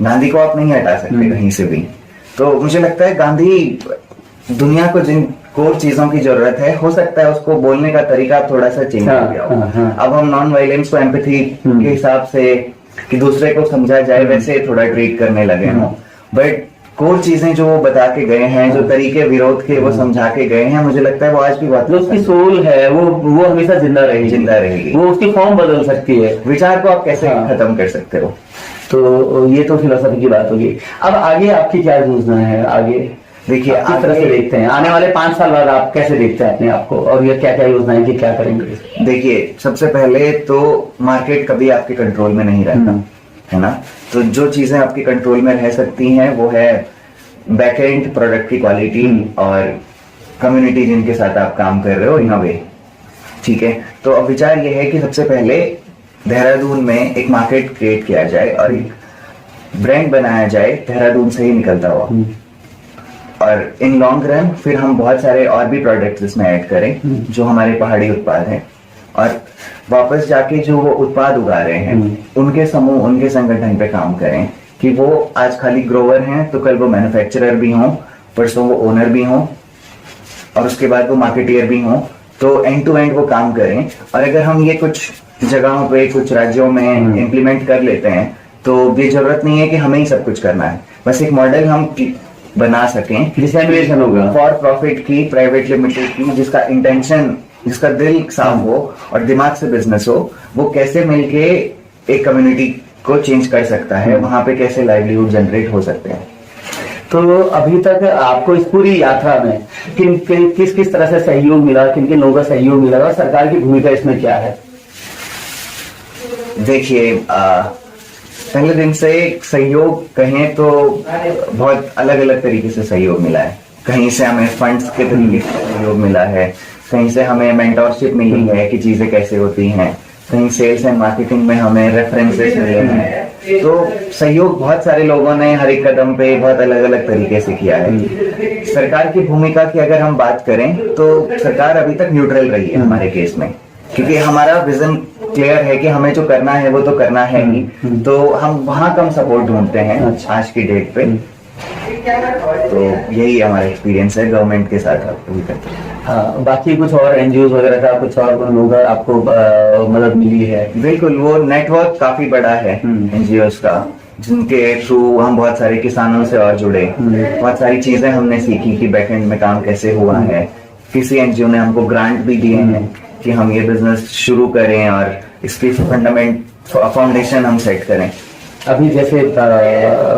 गांधी को आप नहीं हटा सकते कहीं से भी। तो मुझे लगता है गांधी दुनिया को जिन कोर चीजों की जरूरत है, हो सकता है उसको बोलने का तरीका थोड़ा सा चेंज हो गया हो। अब हम नॉन वायलेंस को एम्पैथी के हिसाब से, कि दूसरे को समझा जाए, वैसे थोड़ा ट्रीट करने लगे हों, बट कोर चीजें जो वो बता के गए हैं, जो तरीके विरोध के वो समझा के गए हैं, मुझे लगता है वो आज भी बात, जो उसकी सोल है वो हमेशा जिंदा रहेगी, वो उसकी फॉर्म बदल सकती है। विचार को आप कैसे खत्म कर सकते हो? तो ये तो फिलोसफी की बात होगी। अब आगे आपकी क्या योजना है? आगे देखिए, किस तरह से देखते हैं आने वाले 5 साल बाद, आप कैसे देखते हैं अपने आप को, और ये क्या क्या योजनाएं कि क्या करेंगे? देखिए, सबसे पहले तो मार्केट कभी आपके कंट्रोल में नहीं रहता, है ना। तो जो चीजें आपके कंट्रोल में रह सकती हैं वो है बैक एंड प्रोडक्ट की क्वालिटी और कम्युनिटी जिनके साथ आप काम कर रहे हो, इन अ वे, ठीक है। तो अब विचार ये है कि सबसे पहले देहरादून में एक मार्केट क्रिएट किया जाए और एक ब्रांड बनाया जाए देहरादून से ही निकलता हुआ, और इन लॉन्ग रन फिर हम बहुत सारे और भी प्रोडक्ट्स इसमें ऐड करें जो हमारे पहाड़ी उत्पाद हैं, और वापस जाके जो वो उत्पाद उगा रहे हैं उनके समूह, उनके संगठन पे काम करें, कि वो आज खाली ग्रोवर हैं तो कल वो मैन्युफैक्चरर भी हों, परसों वो ओनर भी हों, और उसके बाद वो मार्केटियर भी हों। तो एंड टू एंड वो काम करें। और अगर हम ये कुछ जगहों पे, कुछ राज्यों में इम्प्लीमेंट कर लेते हैं, तो ये जरूरत नहीं है कि हमें ही सब कुछ करना है, बस एक मॉडल हम बना सकें, डिसएमिनेशन होगा फॉर प्रॉफिट की, प्राइवेट लिमिटेड की, जिसका इंटेंशन, जिसका दिल साफ हो और दिमाग से बिजनेस हो, वो कैसे मिलके एक कम्युनिटी को चेंज कर सकता है, वहां पे कैसे लाइवलीहुड जनरेट हो सकते हैं। तो अभी तक आपको इस पूरी यात्रा में किस किस तरह से सहयोग मिला, किन किन लोगों का सहयोग मिला, और सरकार की भूमिका इसमें क्या है? देखिए, पहले दिन से सहयोग कहें तो बहुत अलग अलग तरीके से सहयोग मिला है। कहीं से हमें फंड्स के तरीके से सहयोग मिला है, कहीं से हमें मेंटरशिप मिली है कि चीजें कैसे होती हैं, कहीं सेल्स एंड मार्केटिंग में हमें रेफरेंसेस मिले हैं। तो सहयोग बहुत सारे लोगों ने हर एक कदम पे बहुत अलग अलग तरीके से किया है। सरकार की भूमिका की अगर हम बात करें तो सरकार अभी तक न्यूट्रल रही है हमारे केस में, क्योंकि हमारा विजन क्लियर है कि हमें जो करना है वो तो करना है ही, तो हम वहां कम सपोर्ट ढूंढते हैं आज की डेट पे। तो यही हमारा एक्सपीरियंस है गवर्नमेंट के साथ अभी तक। हाँ, बाकी कुछ और एनजीओ वगैरह का कुछ और लोग आपको मदद मिली है? बिल्कुल, वो नेटवर्क काफी बड़ा है एनजीओ का, जिनके थ्रू हम बहुत सारे किसानों से और जुड़े, बहुत सारी चीजें हमने सीखी कि बैकएंड में काम कैसे हुआ है। किसी एनजीओ ने हमको ग्रांट भी दिए हैं कि हम ये बिजनेस शुरू करें और इसकी फाउंडेशन हम सेट करें। अभी जैसे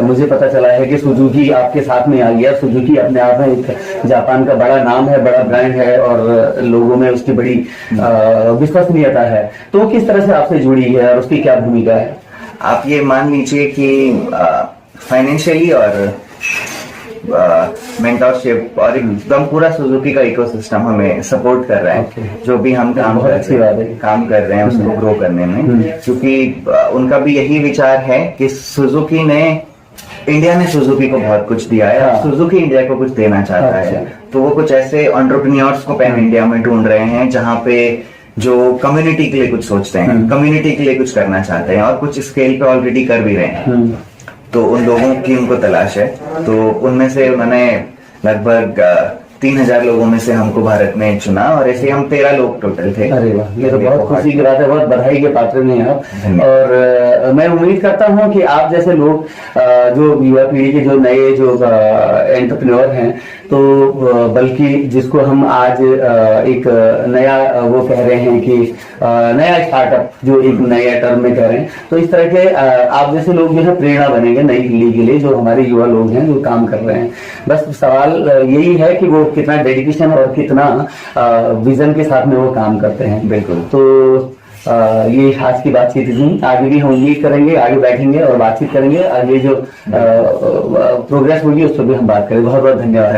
मुझे पता चला है कि सुजुकी आपके साथ में आ गया। सुजुकी अपने आप में एक जापान का बड़ा नाम है, बड़ा ब्रांड है और लोगों में उसकी बड़ी विश्वसनीयता है। तो वो किस तरह से आपसे जुड़ी है और उसकी क्या भूमिका है? आप ये मान लीजिए कि फाइनेंशियली और मेंटरशिप और एकदम पूरा सुजुकी का इकोसिस्टम हमें सपोर्ट कर रहा है। जो भी हम काम कर रहे हैं उसको ग्रो करने में, क्योंकि उनका भी यही विचार है कि सुजुकी ने इंडिया ने सुजुकी को बहुत कुछ दिया है, सुजुकी इंडिया को कुछ देना चाहता है। तो वो कुछ ऐसे एंटरप्रेन्योर्स को पैन इंडिया में ढूंढ रहे हैं जहाँ पे जो कम्युनिटी के लिए कुछ सोचते हैं, कम्युनिटी के लिए कुछ करना चाहते हैं और कुछ स्केल पे ऑलरेडी कर भी रहे हैं। तो उन लोगों की उनको तलाश है। तो उनमें से उन्होंने लगभग 3000 लोगों में से हमको भारत में चुना और ऐसे हम 13 लोग टोटल थे। अरे वाह, ये तो बहुत खुशी की बात है, बहुत बधाई के पात्र हैं आप। और मैं उम्मीद करता हूं कि आप जैसे लोग जो युवा पीढ़ी के जो नए जो एंटरप्रेन्योर हैं, तो बल्कि जिसको हम आज एक नया वो कह रहे हैं कि नया स्टार्टअप जो एक नया टर्म में कह रहे हैं, तो इस तरह के आप जैसे लोग जो है प्रेरणा बनेंगे नई पीढ़ी के लिए, जो हमारे युवा लोग हैं जो काम कर रहे हैं। बस सवाल यही है कि वो कितना डेडिकेशन और कितना विजन के साथ में वो काम करते हैं। बिल्कुल। तो ये आज की बातचीत थी। आगे भी हम उम्मीद करेंगे, आगे बैठेंगे और बातचीत करेंगे। आगे जो प्रोग्रेस होगी उस पर भी हम बात करेंगे। बहुत बहुत धन्यवाद।